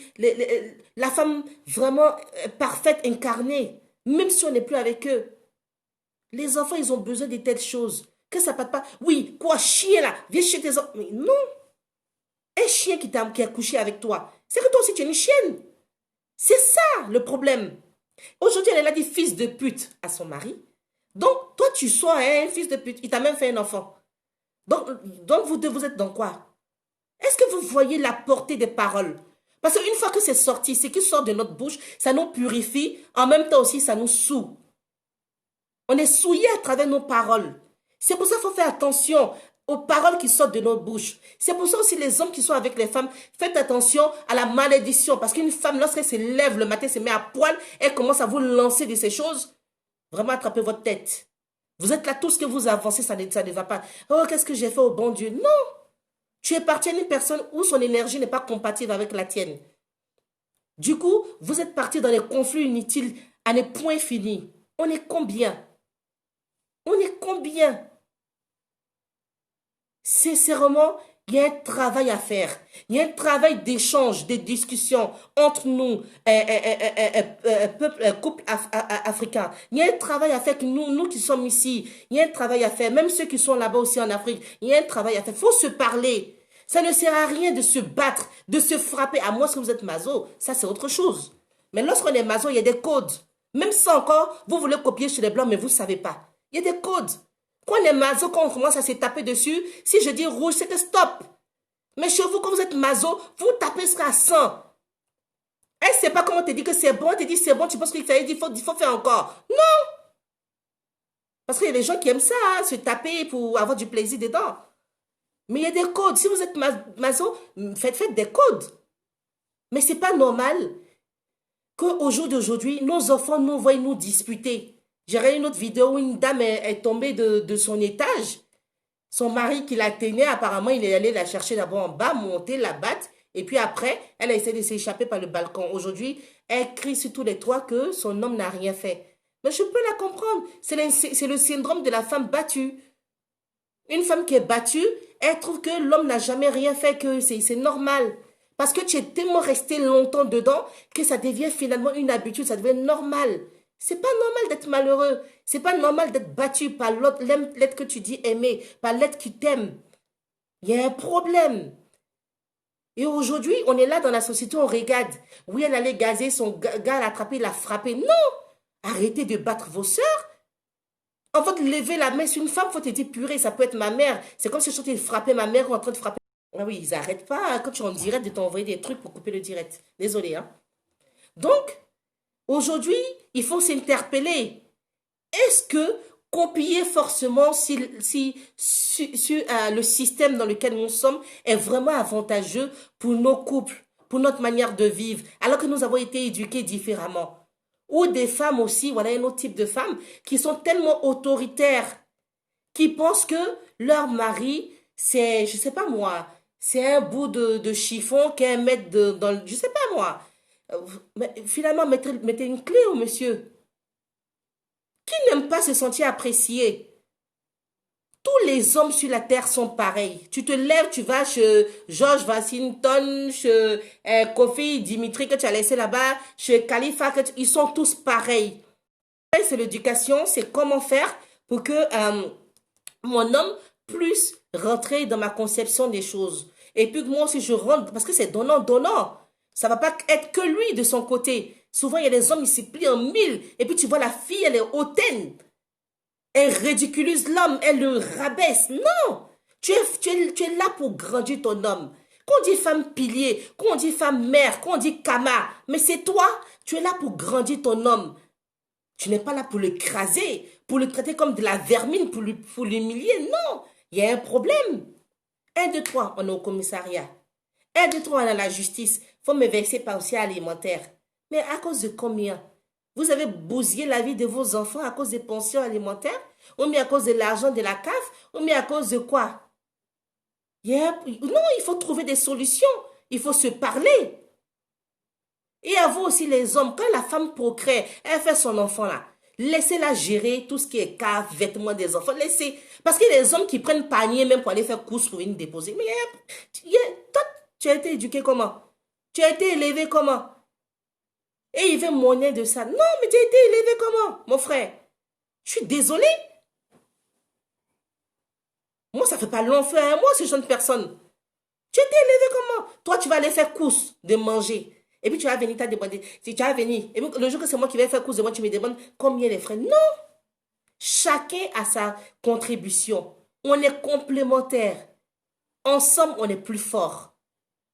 la femme vraiment parfaite, incarnée, même si on n'est plus avec eux. Les enfants, ils ont besoin de telles choses. Que ça ne parte pas. Oui, quoi, chien là, viens chez tes enfants. Mais non. Un chien qui a couché avec toi, c'est que toi aussi tu es une chienne. C'est ça le problème. Aujourd'hui, elle a dit fils de pute à son mari. Donc, toi, tu sois un fils de pute. Il t'a même fait un enfant. Donc vous êtes dans quoi? Est-ce que vous voyez la portée des paroles? Parce qu'une fois que c'est sorti, ce qui sort de notre bouche, ça nous purifie. En même temps aussi, ça nous souille. On est souillé à travers nos paroles. C'est pour ça qu'il faut faire attention aux paroles qui sortent de notre bouche. C'est pour ça aussi les hommes qui sont avec les femmes, faites attention à la malédiction. Parce qu'une femme, lorsqu'elle se lève le matin, se met à poil, elle commence à vous lancer de ces choses. Vraiment attrapez votre tête. Vous êtes là, tout ce que vous avancez, ça ne va pas. Oh, qu'est-ce que j'ai fait au bon Dieu? Non. Tu es parti à une personne où son énergie n'est pas compatible avec la tienne. Du coup, vous êtes partis dans les conflits inutiles à ne point fini. On est combien? On est combien? Sincèrement, il y a un travail à faire. Il y a un travail d'échange, de discussion entre nous, couple africain. Il y a un travail à faire que nous qui sommes ici. Il y a un travail à faire. Même ceux qui sont là-bas aussi en Afrique. Il y a un travail à faire. Il faut se parler. Ça ne sert à rien de se battre, de se frapper. À moins que vous êtes maso, ça c'est autre chose. Mais lorsqu'on est maso, il y a des codes. Même ça encore, vous voulez copier chez les Blancs, mais vous ne savez pas. Il y a des codes. Quand on est maso, quand on commence à se taper dessus, si je dis rouge, c'est que stop. Mais chez vous, quand vous êtes maso, vous tapez jusqu'à 100. Elle ne sait pas comment te dit que c'est bon, elle te dit c'est bon, tu penses qu'il faut faire encore. Non. Parce qu'il y a des gens qui aiment ça, hein, se taper pour avoir du plaisir dedans. Mais il y a des codes. Si vous êtes maso, faites des codes. Mais ce n'est pas normal qu'au jour d'aujourd'hui, nos enfants nous voient nous disputer. J'ai regardé une autre vidéo où une dame est tombée de son étage. Son mari qui la tenait, apparemment, il est allé la chercher d'abord en bas, monter, la battre. Et puis après, elle a essayé de s'échapper par le balcon. Aujourd'hui, elle crie sur tous les toits que son homme n'a rien fait. Mais je peux la comprendre. C'est le syndrome de la femme battue. Une femme qui est battue, elle trouve que l'homme n'a jamais rien fait, que c'est normal. Parce que tu es tellement resté longtemps dedans que ça devient finalement une habitude, ça devient normal. C'est pas normal d'être malheureux. C'est pas normal d'être battu par l'être que tu dis aimer, par l'être qui t'aime. Il y a un problème. Et aujourd'hui, on est là dans la société, on regarde. Oui, elle allait gazer, son gars l'a attrapé, l'a frappé. Non! Arrêtez de battre vos sœurs. En fait, lever la main sur une femme, il faut te dire purée, ça peut être ma mère. C'est comme si je suis en train de frapper ma mère ou en train de frapper. Ah oui, ils n'arrêtent pas, hein, quand tu es en direct, de t'envoyer des trucs pour couper le direct. Désolé, hein. Donc, aujourd'hui, il faut s'interpeller. Est-ce que copier forcément sur le système dans lequel nous sommes est vraiment avantageux pour nos couples, pour notre manière de vivre, alors que nous avons été éduqués différemment? Ou des femmes aussi, voilà un autre type de femmes, qui sont tellement autoritaires, qui pensent que leur mari, c'est, je sais pas moi, c'est un bout de chiffon qu'elle met dans, je sais pas moi. Mais finalement, mettez une clé au monsieur. Qui n'aime pas se sentir apprécié? Tous les hommes sur la terre sont pareils. Tu te lèves, tu vas chez George Washington, chez Kofi Dimitri que tu as laissé là-bas, chez Khalifa, ils sont tous pareils. C'est l'éducation, c'est comment faire pour que mon homme puisse rentrer dans ma conception des choses. Et puis que moi aussi je rentre, parce que c'est donnant-donnant. Ça ne va pas être que lui de son côté. Souvent, il y a des hommes, ils se plient en mille. Et puis tu vois la fille, elle est hautaine. Elle ridiculise l'homme, elle le rabaisse. Non! Tu es là pour grandir ton homme. Quand on dit femme pilier, quand on dit femme mère, quand on dit kama, mais c'est toi, tu es là pour grandir ton homme. Tu n'es pas là pour l'écraser, pour le traiter comme de la vermine, pour l'humilier. Non! Il y a un problème. 1, 2, 3, on est au commissariat. 1, 2, 3, on est à la justice. Il faut me verser pension alimentaire. Mais à cause de combien? Vous avez bousillé la vie de vos enfants à cause des pensions alimentaires? Ou bien à cause de l'argent de la CAF? Ou bien à cause de quoi? Non, il faut trouver des solutions. Il faut se parler. Et à vous aussi les hommes, quand la femme procrée, elle fait son enfant là, laissez-la gérer tout ce qui est cave, vêtements des enfants. Laissez. Parce qu'il y a des hommes qui prennent panier même pour aller faire course pour venir déposer. Mais toi, tu as été éduqué comment? Tu as été élevé comment? Et il veut monnaie de ça. Non, mais tu as été élevé comment, mon frère? Je suis désolée. Moi, ça fait pas long feu à moi, ce genre de personne. Tu as été élevé comment? Toi, tu vas aller faire course de manger. Et puis, tu vas venir t'as demandé. Tu vas venir. Et puis, le jour que c'est moi qui vais faire course de moi, tu me demandes combien les frais. Non. Chacun a sa contribution. On est complémentaires. Ensemble, on est plus fort.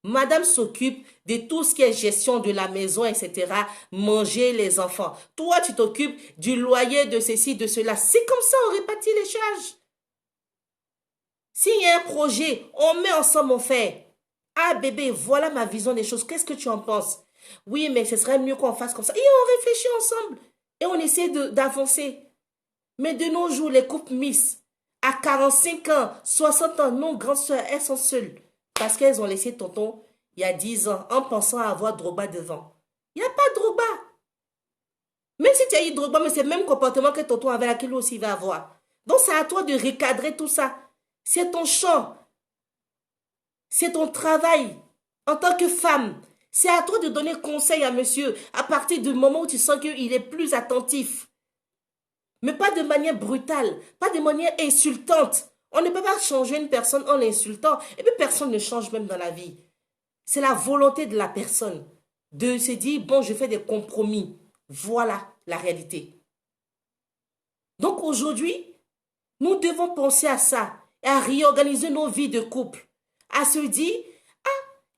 Madame s'occupe de tout ce qui est gestion de la maison, etc. Manger les enfants. Toi, tu t'occupes du loyer, de ceci, de cela. C'est comme ça, on répartit les charges. S'il y a un projet, on met ensemble, on fait. Ah bébé, voilà ma vision des choses. Qu'est-ce que tu en penses? Oui, mais ce serait mieux qu'on fasse comme ça. Et on réfléchit ensemble. Et on essaie d'avancer. Mais de nos jours, les couples Miss, à 45 ans, 60 ans, nos grandes soeurs, elles sont seules. Parce qu'elles ont laissé tonton il y a 10 ans en pensant avoir Drogba devant. Il n'y a pas de Drogba. Même si tu as eu Drogba, mais c'est le même comportement que tonton avait là, que lui aussi va avoir. Donc c'est à toi de recadrer tout ça. C'est ton champ. C'est ton travail en tant que femme. C'est à toi de donner conseil à monsieur à partir du moment où tu sens qu'il est plus attentif. Mais pas de manière brutale, pas de manière insultante. On ne peut pas changer une personne en l'insultant. Et puis personne ne change même dans la vie. C'est la volonté de la personne de se dire, bon, je fais des compromis. Voilà la réalité. Donc aujourd'hui, nous devons penser à ça, à réorganiser nos vies de couple, à se dire,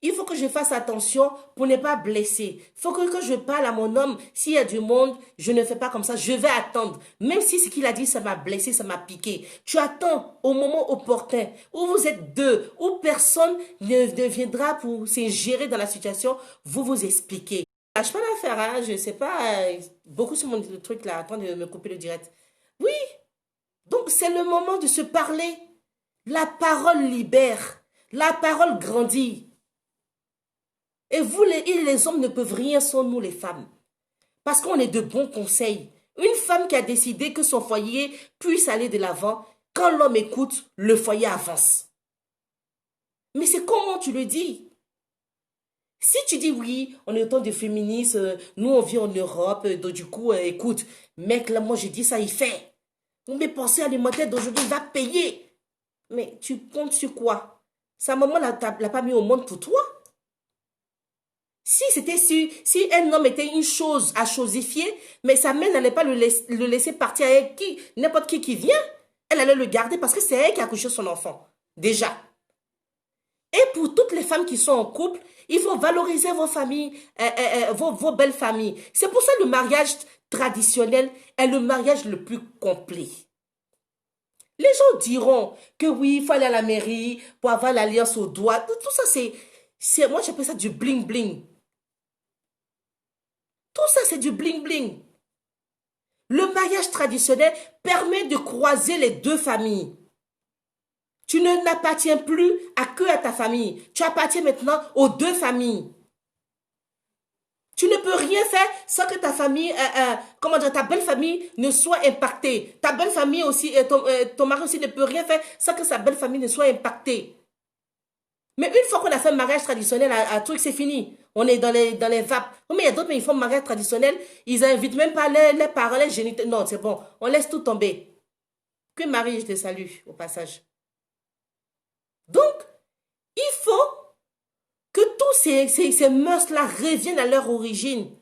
il faut que je fasse attention pour ne pas blesser. Il faut que je parle à mon homme. S'il y a du monde, je ne fais pas comme ça. Je vais attendre. Même si ce qu'il a dit, ça m'a blessé, ça m'a piqué. Tu attends au moment opportun, où vous êtes deux, où personne ne viendra pour se gérer dans la situation. Vous vous expliquez. Je ne pas l'affaire, hein, je ne sais pas. Beaucoup sur mon truc là, en train de me couper le direct. Oui, donc c'est le moment de se parler. La parole libère. La parole grandit. Et vous, les hommes ne peuvent rien sans nous, les femmes. Parce qu'on est de bons conseils. Une femme qui a décidé que son foyer puisse aller de l'avant, quand l'homme écoute, le foyer avance. Mais c'est comment tu le dis? Si tu dis oui, on est autant de féministes, nous on vit en Europe, donc du coup, écoute, mec, là, moi je dis ça, il fait. Mes pensées alimentaires d'aujourd'hui, il va payer. Mais tu comptes sur quoi? Sa maman l'a pas mis au monde pour toi? Si c'était si un homme était une chose à chosifier, mais sa mère n'allait pas le laisser partir avec qui, n'importe qui vient, elle allait le garder parce que c'est elle qui a accouché son enfant. Déjà. Et pour toutes les femmes qui sont en couple, il faut valoriser vos familles, vos belles familles. C'est pour ça que le mariage traditionnel est le mariage le plus complet. Les gens diront que oui, il faut aller à la mairie pour avoir l'alliance au doigt. Tout ça, moi j'appelle ça du bling-bling. Tout ça, c'est du bling-bling. Le mariage traditionnel permet de croiser les deux familles. Tu n'appartiens plus à ta famille. Tu appartiens maintenant aux deux familles. Tu ne peux rien faire sans que ta famille, ta belle famille ne soit impactée. Ta belle famille aussi, ton mari aussi ne peut rien faire sans que sa belle famille ne soit impactée. Mais une fois qu'on a fait un mariage traditionnel, un truc, c'est fini. On est dans les vapes. Mais il y a d'autres, mais ils font un mariage traditionnel. Ils n'invitent même pas les parents, les géniteurs. Non, c'est bon. On laisse tout tomber. Que Marie, je te salue au passage. Donc, il faut que tous ces mœurs-là reviennent à leur origine.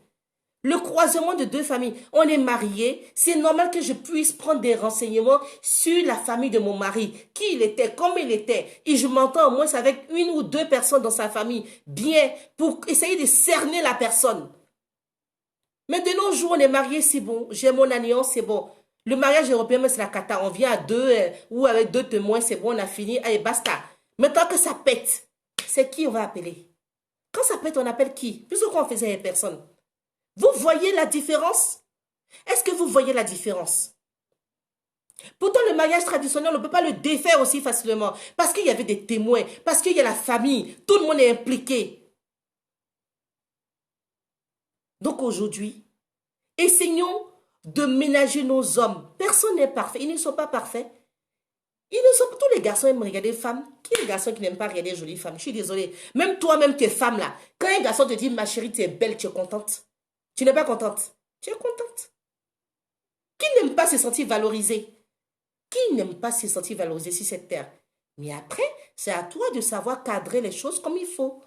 Le croisement de deux familles. On est mariés. C'est normal que je puisse prendre des renseignements sur la famille de mon mari. Qui il était, comment il était. Et je m'entends au moins avec une ou deux personnes dans sa famille. Bien, pour essayer de cerner la personne. Mais de nos jours, on est mariés, c'est bon. J'ai mon alliance, c'est bon. Le mariage européen, c'est la cata. On vient à deux ou avec deux témoins, c'est bon, on a fini. Allez, basta. Maintenant que ça pète, c'est qui on va appeler? Quand ça pète, on appelle qui? Plus qu'on faisait les personnes. Vous voyez la différence? Est-ce que vous voyez la différence? Pourtant, le mariage traditionnel, on ne peut pas le défaire aussi facilement. Parce qu'il y avait des témoins, parce qu'il y a la famille, tout le monde est impliqué. Donc aujourd'hui, essayons de ménager nos hommes. Personne n'est parfait, ils ne sont pas parfaits. Tous les garçons aiment regarder les femmes. Qui est le garçon qui n'aime pas regarder les jolies femmes? Je suis désolée. Même toi-même, tu es femme là. Quand un garçon te dit, ma chérie, tu es belle, tu es contente. Tu n'es pas contente. Tu es contente. Qui n'aime pas se sentir valorisé? Qui n'aime pas se sentir valorisé sur cette terre? Mais après, c'est à toi de savoir cadrer les choses comme il faut.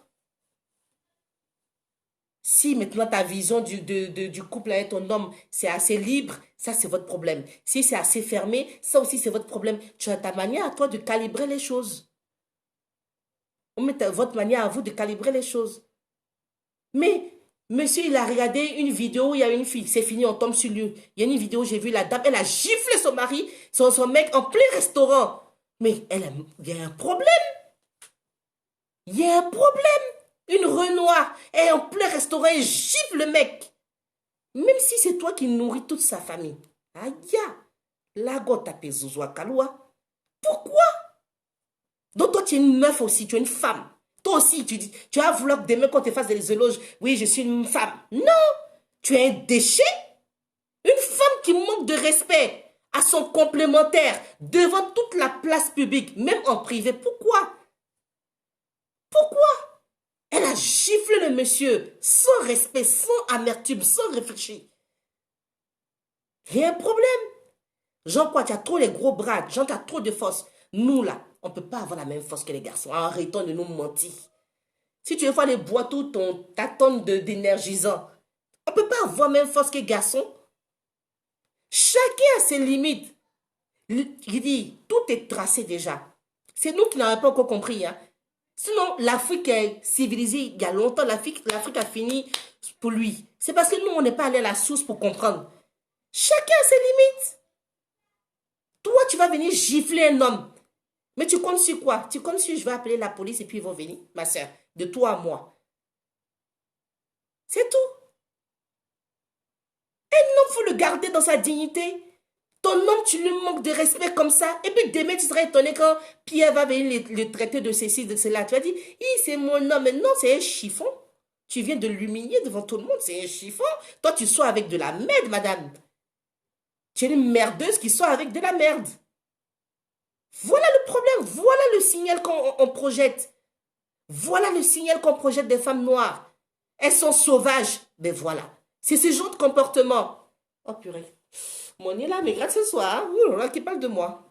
Si maintenant ta vision du couple avec ton homme, c'est assez libre, ça c'est votre problème. Si c'est assez fermé, ça aussi c'est votre problème. Tu as ta manière à toi de calibrer les choses. On met votre manière à vous de calibrer les choses. Mais, monsieur, il a regardé une vidéo où il y a une fille, c'est fini, on tombe sur lui. Il y a une vidéo, j'ai vu la dame, elle a giflé son mari, son mec en plein restaurant. Mais il y a un problème. Il y a un problème. Une Renoir est en plein restaurant et gifle le mec. Même si c'est toi qui nourris toute sa famille. Aïe, la gota pezouzwa kaloua. Pourquoi? Donc toi, tu es une meuf aussi, tu es une femme. Toi aussi, tu vas vouloir demain qu'on te fasse des éloges. Oui, je suis une femme. Non, tu es un déchet. Une femme qui manque de respect à son complémentaire devant toute la place publique, même en privé. Pourquoi? Pourquoi? Elle a giflé le monsieur sans respect, sans amertume, sans réfléchir. Il y a un problème. Jean, quoi, tu as trop les gros bras. Jean, tu as trop de force. Nous, là, on ne peut pas avoir la même force que les garçons. Arrêtons de nous mentir. Si tu veux faire les boire tout ta tonne d'énergisant, on ne peut pas avoir la même force que les garçons. Chacun a ses limites. Il dit, tout est tracé déjà. C'est nous qui n'avons pas encore compris. Hein. Sinon, l'Afrique est civilisée il y a longtemps. L'Afrique a fini pour lui. C'est parce que nous, on n'est pas allé à la source pour comprendre. Chacun a ses limites. Toi, tu vas venir gifler un homme. Mais tu comptes sur quoi? Tu comptes sur je vais appeler la police et puis ils vont venir, ma soeur, de toi à moi. C'est tout. Un homme, il faut le garder dans sa dignité. Ton homme, tu lui manques de respect comme ça. Et puis demain, tu seras étonné quand Pierre va venir le traiter de ceci, de cela. Tu vas dire, c'est mon homme. Mais non, c'est un chiffon. Tu viens de l'humilier devant tout le monde. C'est un chiffon. Toi, tu sois avec de la merde, madame. Tu es une merdeuse qui sort avec de la merde. Voilà le problème. Voilà le signal qu'on projette. Voilà le signal qu'on projette des femmes noires. Elles sont sauvages. Mais voilà. C'est ce genre de comportement. Oh purée. Mon nez là, mais grâce ce soir. Ouh là, qui parle de moi.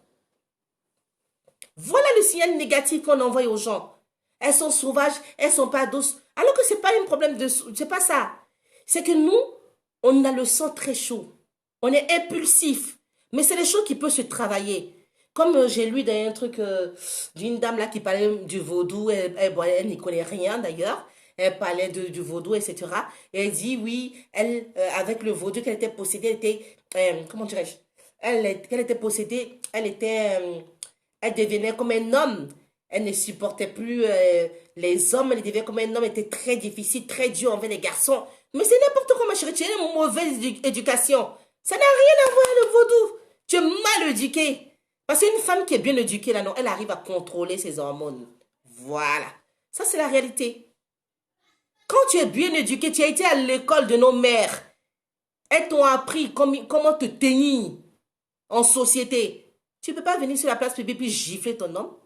Voilà le signal négatif qu'on envoie aux gens. Elles sont sauvages, elles sont pas douces. Alors que c'est pas un problème de... C'est pas ça. C'est que nous, on a le sang très chaud. On est impulsif. Mais c'est des choses qui peuvent se travailler. Comme j'ai lu dans un truc d'une dame là qui parlait du vaudou. Elle n'y connaît rien d'ailleurs. Elle parlait du vaudou, etc. Et elle dit, oui, elle, avec le vaudou qu'elle était possédée, elle était... comment dirais-je? Qu'elle était possédée, elle devenait comme un homme. Elle ne supportait plus les hommes. Elle devenait comme un homme. Elle était très difficile, très dur envers les garçons. Mais c'est n'importe quoi, ma chérie. Tu as une mauvaise éducation. Ça n'a rien à voir le vaudou. Tu es mal éduquée. Parce qu'une femme qui est bien éduquée, là, non, elle arrive à contrôler ses hormones. Voilà. Ça, c'est la réalité. Quand tu es bien éduqué, tu as été à l'école de nos mères. Elles t'ont appris comment te tenir en société. Tu ne peux pas venir sur la place publique puis gifler ton homme.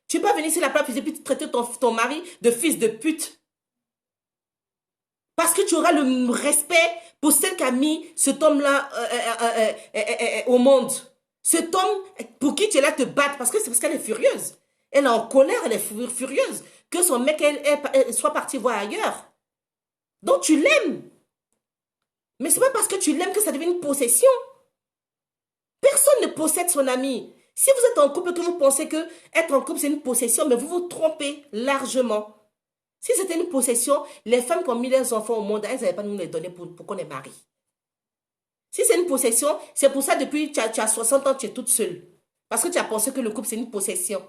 Tu ne peux pas venir sur la place publique puis traiter ton mari de fils de pute. Parce que tu auras le respect pour celle qui a mis cet homme-là au monde. Cet homme pour qui tu es là te battre. Parce que c'est parce qu'elle est furieuse. Elle est en colère, elle est furieuse. Que son mec elle soit parti voir ailleurs. Donc tu l'aimes. Mais ce n'est pas parce que tu l'aimes que ça devient une possession. Personne ne possède son ami. Si vous êtes en couple et que vous pensez que être en couple c'est une possession, mais vous vous trompez largement. Si c'était une possession, les femmes qui ont mis leurs enfants au monde, elles n'avaient pas nous les donner pour qu'on les marie. Si c'est une possession, c'est pour ça depuis tu as 60 ans, tu es toute seule. Parce que tu as pensé que le couple c'est une possession.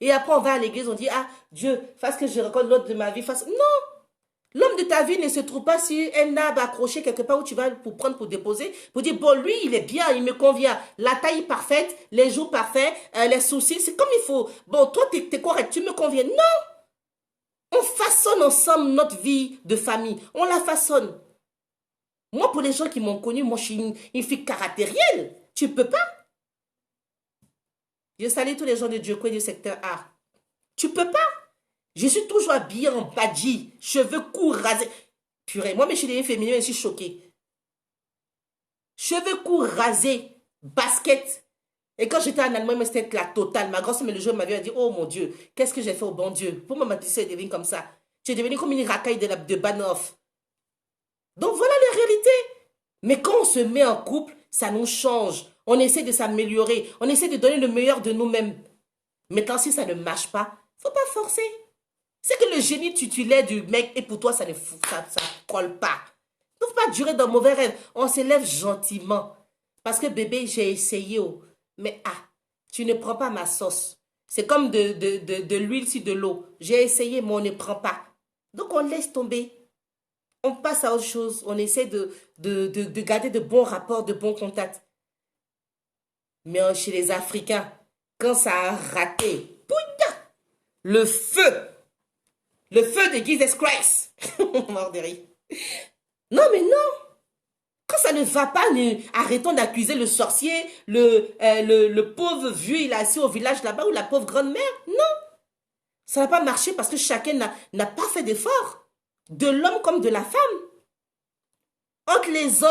Et après on va à l'église, on dit, ah Dieu, fasse que je rencontre l'autre de ma vie. Non! L'homme de ta vie ne se trouve pas sur un arbre accroché quelque part où tu vas pour prendre, pour déposer, pour dire, bon, lui, il est bien, il me convient. La taille parfaite, les joues parfaits, les sourcils, c'est comme il faut. Bon, toi, t'es correct, tu me conviens. Non! On façonne ensemble notre vie de famille. On la façonne. Moi, pour les gens qui m'ont connue, moi, je suis une fille caractérielle. Tu ne peux pas. Je salue tous les gens de Dieu du secteur A. Tu ne peux pas. Je suis toujours habillée en badji, cheveux courts, rasés. Purée, moi, mais je suis des féminines, je suis choquée. Cheveux courts, rasés, basket. Et quand j'étais en Allemagne, c'était la totale. Ma grosse, mais le jour, m'avait dit, oh mon Dieu, qu'est-ce que j'ai fait au bon Dieu? Pourquoi ma petite soeur est devenue comme ça? Tu es devenue comme une racaille de Banoff. Donc voilà la réalité. Mais quand on se met en couple, ça nous change. On essaie de s'améliorer. On essaie de donner le meilleur de nous-mêmes. Maintenant, si ça ne marche pas, il ne faut pas forcer. C'est que le génie titulaire du mec, et pour toi, ça ne colle pas. Il ne faut pas durer dans mauvais rêve. On s'élève gentiment. Parce que bébé, j'ai essayé. Mais tu ne prends pas ma sauce. C'est comme de l'huile sur de l'eau. J'ai essayé, mais on ne prend pas. Donc, on laisse tomber. On passe à autre chose. On essaie de garder de bons rapports, de bons contacts. Mais chez les Africains, quand ça a raté, le feu, Le feu de Jesus Christ. Mort de rire. Non, mais non. Quand ça ne va pas, arrêtons d'accuser le sorcier, le pauvre vieux, il est assis au village là-bas, ou la pauvre grand-mère. Non. Ça n'a pas marché parce que chacun n'a pas fait d'effort. De l'homme comme de la femme. Entre les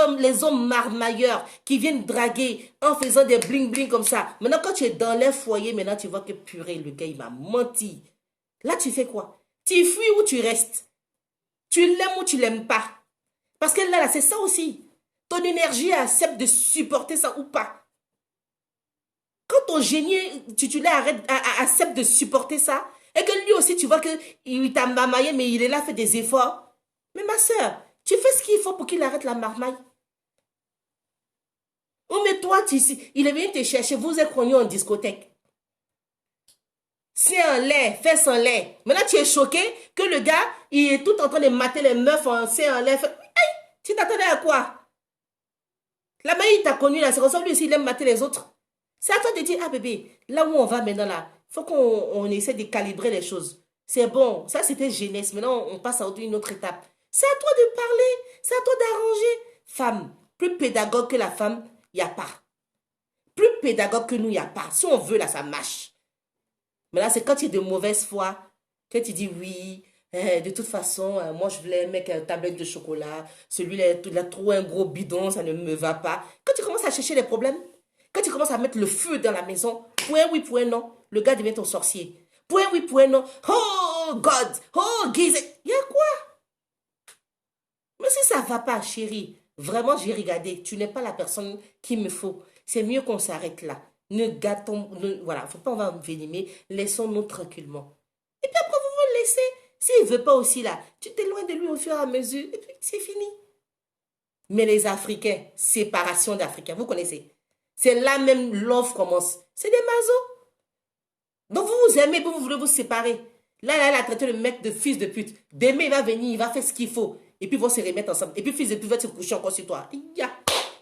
hommes marmailleurs qui viennent draguer en faisant des bling-bling comme ça. Maintenant, quand tu es dans les foyers, maintenant tu vois que purée, le gars, il m'a menti. Là, tu fais quoi? Tu fuis ou tu restes? Tu l'aimes ou tu l'aimes pas? Parce que là, c'est ça aussi. Ton énergie accepte de supporter ça ou pas. Quand ton génie titulaire accepte de supporter ça, et que lui aussi, tu vois qu'il t'a marmaillé, mais il est là, fait des efforts. Mais ma soeur, tu fais ce qu'il faut pour qu'il arrête la marmaille. Ou mais toi, il est venu te chercher, vous êtes connus en discothèque. C'est un lait, fais son lait. Maintenant, tu es choqué que le gars, il est tout en train de mater les meufs en c'est un lait. Hey, tu t'attendais à quoi? La mère, il t'a connu là, c'est comme ça, lui aussi, il aime mater les autres. C'est à toi de dire, ah bébé, là où on va maintenant là, il faut qu'on essaie de calibrer les choses. C'est bon, ça c'était jeunesse, maintenant on passe à une autre étape. C'est à toi de parler, c'est à toi d'arranger. Femme, plus pédagogue que la femme, il n'y a pas. Plus pédagogue que nous, il n'y a pas. Si on veut là, ça marche. Mais là, c'est quand tu es de mauvaise foi, que tu dis oui, de toute façon, moi je voulais mettre une tablette de chocolat, celui-là, il a trop un gros bidon, ça ne me va pas. Quand tu commences à chercher les problèmes, quand tu commences à mettre le feu dans la maison, point oui, point non, le gars devient ton sorcier. Point oui, point non, oh God, oh Giz, il y a quoi? Mais si ça ne va pas, chérie, vraiment j'ai regardé, tu n'es pas la personne qu'il me faut. C'est mieux qu'on s'arrête là. Ne gâtons, voilà, faut pas envenimer, laissons-nous tranquillement. Et puis après, vous vous laissez. S'il ne veut pas aussi là, tu t'éloignes de lui au fur et à mesure, et puis c'est fini. Mais les Africains, séparation d'Africains, vous connaissez. C'est là même l'offre commence. C'est des mazos. Donc vous vous aimez, vous voulez vous séparer. Là, elle a traité le mec de fils de pute. Demain, il va venir, il va faire ce qu'il faut. Et puis, ils vont se remettre ensemble. Et puis, fils de pute va se coucher encore sur toi.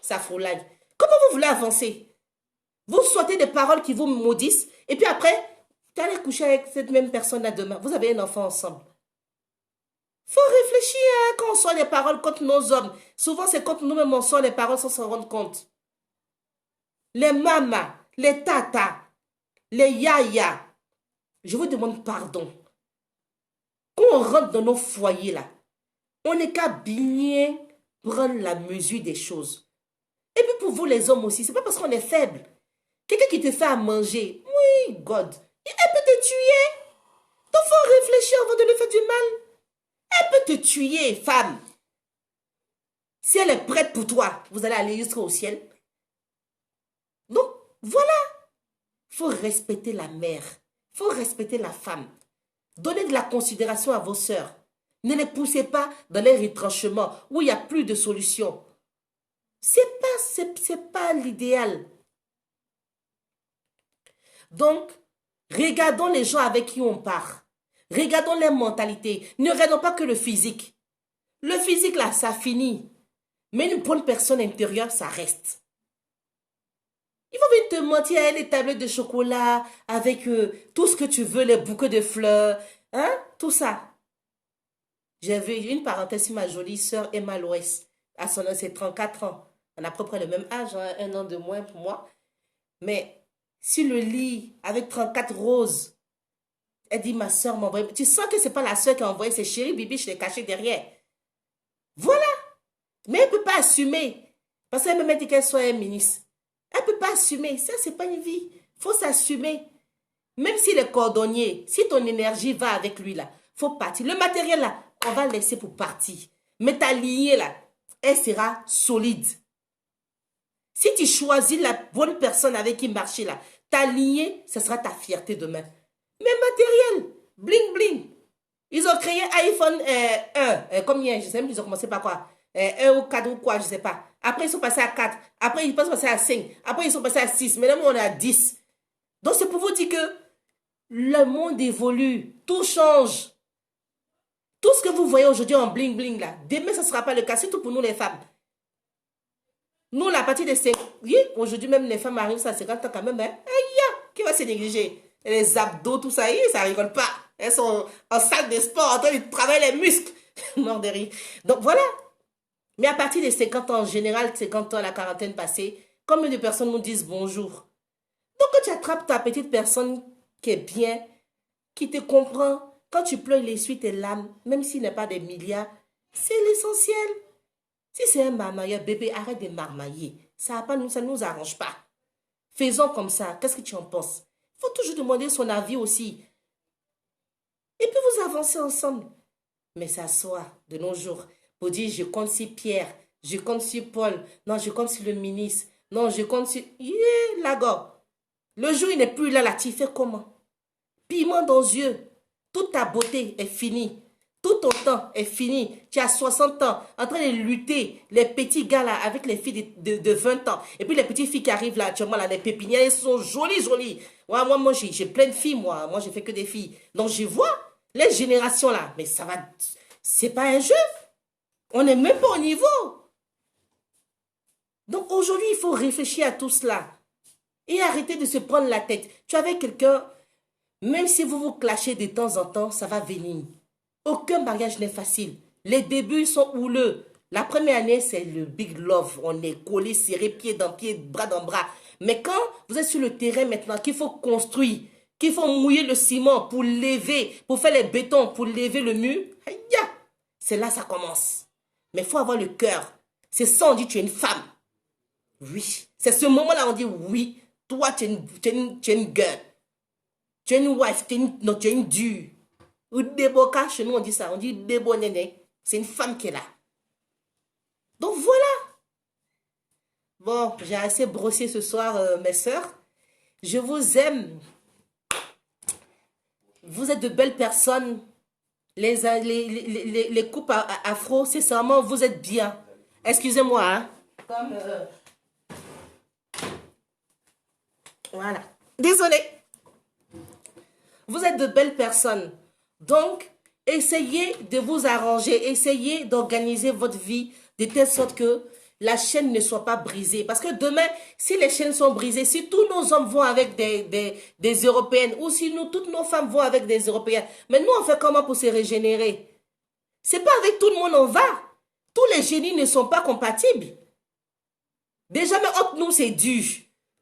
Ça fourlaille. Comment vous voulez avancer? Vous souhaitez des paroles qui vous maudissent. Et puis après, tu allez coucher avec cette même personne-là demain. Vous avez un enfant ensemble. Faut réfléchir quand on sort les paroles contre nos hommes. Souvent, c'est contre nous-mêmes on sort les paroles sans s'en rendre compte. Les mamas, les tatas, les yayas. Je vous demande pardon. Quand on rentre dans nos foyers là, on n'est qu'à bien prendre la mesure des choses. Et puis pour vous les hommes aussi, c'est pas parce qu'on est faible. Quelqu'un qui te fait à manger, oui, God, elle peut te tuer. Donc faut réfléchir avant de lui faire du mal. Elle peut te tuer, femme. Si elle est prête pour toi, vous allez aller jusqu'au ciel. Donc, voilà. Il faut respecter la mère. Il faut respecter la femme. Donnez de la considération à vos sœurs. Ne les poussez pas dans les retranchements où il n'y a plus de solution. C'est pas l'idéal. Donc, regardons les gens avec qui on part. Regardons les mentalités. Ne regardons pas que le physique. Le physique, là, ça finit. Mais une bonne personne intérieure, ça reste. Il faut venir te mentir avec les tablettes de chocolat, avec tout ce que tu veux, les bouquets de fleurs, hein, tout ça. J'avais une parenthèse sur ma jolie sœur Emma Loès. À son âge, c'est 34 ans. On a à peu près le même âge, hein, un an de moins pour moi. Mais sur le lit, avec 34 roses, elle dit, ma soeur m'a envoyé. Tu sens que ce n'est pas la soeur qui a envoyé ses chéris, Bibi, je l'ai caché derrière. Voilà. Mais elle ne peut pas assumer. Parce qu'elle me dit qu'elle soit un ministre. Elle ne peut pas assumer. Ça, ce n'est pas une vie. Il faut s'assumer. Même s'il est cordonnier, si ton énergie va avec lui, là, il faut partir. Le matériel, là, on va le laisser pour partir. Mais ta lignée, là, elle sera solide. Si tu choisis la bonne personne avec qui marcher, là, ta lignée, ce sera ta fierté demain. Mais matériel, bling bling. Ils ont créé iPhone 1, combien, je sais même, ils ont commencé par quoi, 1 ou 4 ou quoi, je ne sais pas. Après, ils sont passés à 4. Après, ils sont passés à 5. Après, ils sont passés à 6. Maintenant, on est à 10. Donc, c'est pour vous dire que le monde évolue. Tout change. Tout ce que vous voyez aujourd'hui en bling bling, là, demain, ce ne sera pas le cas, surtout pour nous, les femmes. Nous, la partie de 5, oui, aujourd'hui, même les femmes arrivent à 50 ans quand même. Hein? Aïe, qui va se négliger? Les abdos, tout ça, ça rigole pas. Elles sont en salle de sport, en train de travailler les muscles. Mort de rire. Donc voilà. Mais à partir des 50 ans, en général, 50 ans, la quarantaine passée, combien de personnes nous disent bonjour? Donc quand tu attrapes ta petite personne qui est bien, qui te comprend, quand tu pleures, il essuie tes larmes, même s'il n'est pas des milliards, c'est l'essentiel. Si c'est un marmailleur, bébé, arrête de marmailler. Ça ne nous arrange pas. Faisons comme ça. Qu'est-ce que tu en penses? Il faut toujours demander son avis aussi. Et puis vous avancez ensemble. Mais s'asseoir de nos jours pour dire je compte sur Pierre, je compte sur Paul, non, je compte sur le ministre, non, je compte sur... Yeah, lago. Le jour il n'est plus là, tu fais comment? Piment dans les yeux. Toute ta beauté est finie. Tout ton temps est fini. Tu as 60 ans en train de lutter. Les petits gars là avec les filles de 20 ans. Et puis les petites filles qui arrivent là actuellement, là, les pépinières, elles sont jolies, jolies. Ouais, moi j'ai plein de filles, moi. Moi, j'ai fait que des filles. Donc, je vois les générations là. Mais ça va... C'est pas un jeu. On n'est même pas au niveau. Donc, aujourd'hui, il faut réfléchir à tout cela. Et arrêter de se prendre la tête. Tu es avec quelqu'un, même si vous vous clashez de temps en temps, ça va venir. Aucun mariage n'est facile. Les débuts sont houleux. La première année, c'est le big love. On est collé, serré, pied dans pied, bras dans bras. Mais quand vous êtes sur le terrain maintenant, qu'il faut construire, qu'il faut mouiller le ciment pour lever, pour faire les bétons, pour lever le mur, c'est là que ça commence. Mais il faut avoir le cœur. C'est ça, on dit tu es une femme. Oui. C'est ce moment-là, on dit oui. Toi, tu es une girl. Tu es une wife. Tu es une dure. Ou déboka, chez nous, on dit ça. On dit débo néné. C'est une femme qui est là. Donc voilà. Bon, j'ai assez brossé ce soir, mes sœurs. Je vous aime. Vous êtes de belles personnes. Les coupes afro, c'est seulement vous êtes bien. Excusez-moi, hein. Comme... Voilà. Désolée. Vous êtes de belles personnes. Donc, essayez de vous arranger. Essayez d'organiser votre vie de telle sorte que la chaîne ne soit pas brisée. Parce que demain, si les chaînes sont brisées, si tous nos hommes vont avec des Européennes, ou si toutes nos femmes vont avec des Européens, mais nous, on fait comment pour se régénérer? C'est pas avec tout le monde on va. Tous les génies ne sont pas compatibles. Déjà, mais entre nous, c'est dur.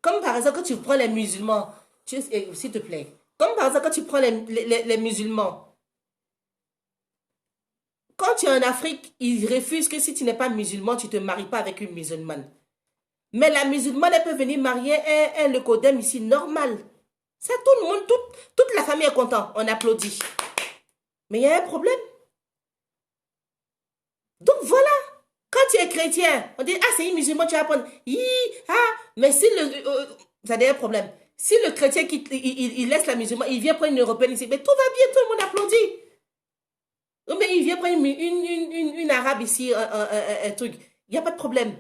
Comme par exemple, quand tu prends les musulmans, s'il te plaît, comme par exemple, quand tu prends les musulmans, quand tu es en Afrique, ils refusent que si tu n'es pas musulman, tu ne te maries pas avec une musulmane. Mais la musulmane, elle peut venir marier un Lecodem ici, normal. Ça, tout le monde, toute la famille est contente, on applaudit. Mais il y a un problème. Donc voilà, quand tu es chrétien, on dit, ah, c'est une musulmane, tu vas prendre. Mais si ça a un problème. Si le chrétien il laisse la musulmane, il vient prendre une européenne ici, mais tout va bien, tout le monde applaudit. Mais il vient prendre une arabe ici, un truc. Il n'y a pas de problème.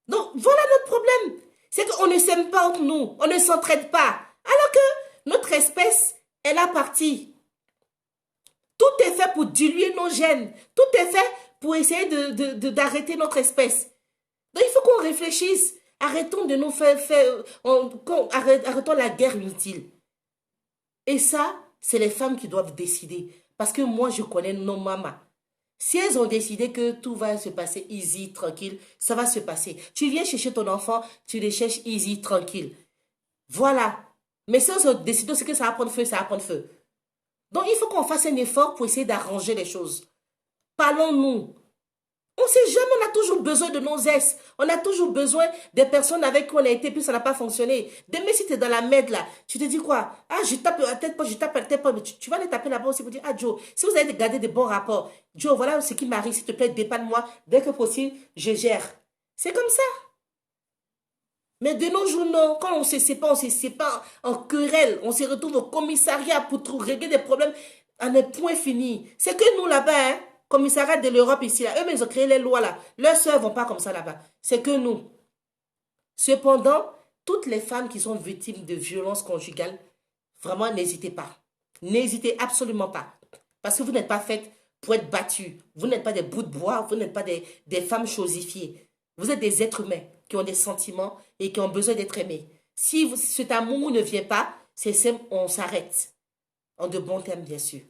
Donc voilà notre problème. C'est qu'on ne s'aime pas entre nous, on ne s'entraide pas. Alors que notre espèce, elle a parti. Tout est fait pour diluer nos gènes. Tout est fait pour essayer d'arrêter notre espèce. Donc il faut qu'on réfléchisse. Arrêtons de nous arrêtons la guerre inutile. Et ça, c'est les femmes qui doivent décider. Parce que moi, je connais nos mamans. Si elles ont décidé que tout va se passer easy, tranquille, ça va se passer. Tu viens chercher ton enfant, tu le cherches easy, tranquille. Voilà. Mais si elles ont décidé que ça va prendre feu, ça va prendre feu. Donc, il faut qu'on fasse un effort pour essayer d'arranger les choses. Parlons-nous. On ne sait jamais, on a toujours besoin de nos ex. On a toujours besoin des personnes avec qui on a été, puis ça n'a pas fonctionné. Demain, si tu es dans la merde là, tu te dis quoi? Ah, je tape la tête pas, je tape la tête pas. Mais tu vas les taper là-bas aussi pour dire, ah Joe, si vous avez gardé de bons rapports, Joe, voilà ce qui m'arrive, s'il te plaît, dépanne-moi. Dès que possible, je gère. C'est comme ça. Mais de nos jours, non, quand on se sépare en querelle, on se retrouve au commissariat pour régler des problèmes à un point fini. C'est que nous là-bas, hein, commissariat de l'Europe ici, là, eux, ils ont créé les lois là. Leurs soeurs ne vont pas comme ça là-bas. C'est que nous. Cependant, toutes les femmes qui sont victimes de violences conjugales, vraiment, n'hésitez pas. N'hésitez absolument pas. Parce que vous n'êtes pas faites pour être battues. Vous n'êtes pas des bouts de bois, vous n'êtes pas des femmes chosifiées. Vous êtes des êtres humains qui ont des sentiments et qui ont besoin d'être aimés. Si cet amour ne vient pas, c'est simple, on s'arrête. En de bons termes, bien sûr.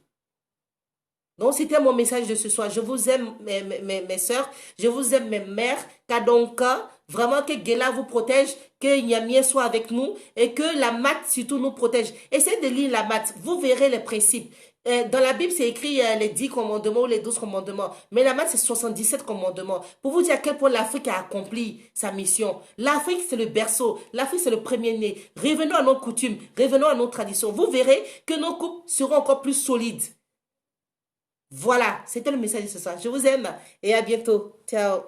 Donc, c'était mon message de ce soir. Je vous aime, mes sœurs. Je vous aime, mes mères. Kadonka, vraiment que Gela vous protège, que Nyamien soit avec nous et que la mat surtout nous protège. Essayez de lire la mat. Vous verrez les principes. Dans la Bible, c'est écrit les 10 commandements ou les 12 commandements. Mais la mat, c'est 77 commandements. Pour vous dire à quel point l'Afrique a accompli sa mission. L'Afrique, c'est le berceau. L'Afrique, c'est le premier-né. Revenons à nos coutumes. Revenons à nos traditions. Vous verrez que nos couples seront encore plus solides. Voilà, c'était le message de ce soir. Je vous aime et à bientôt. Ciao.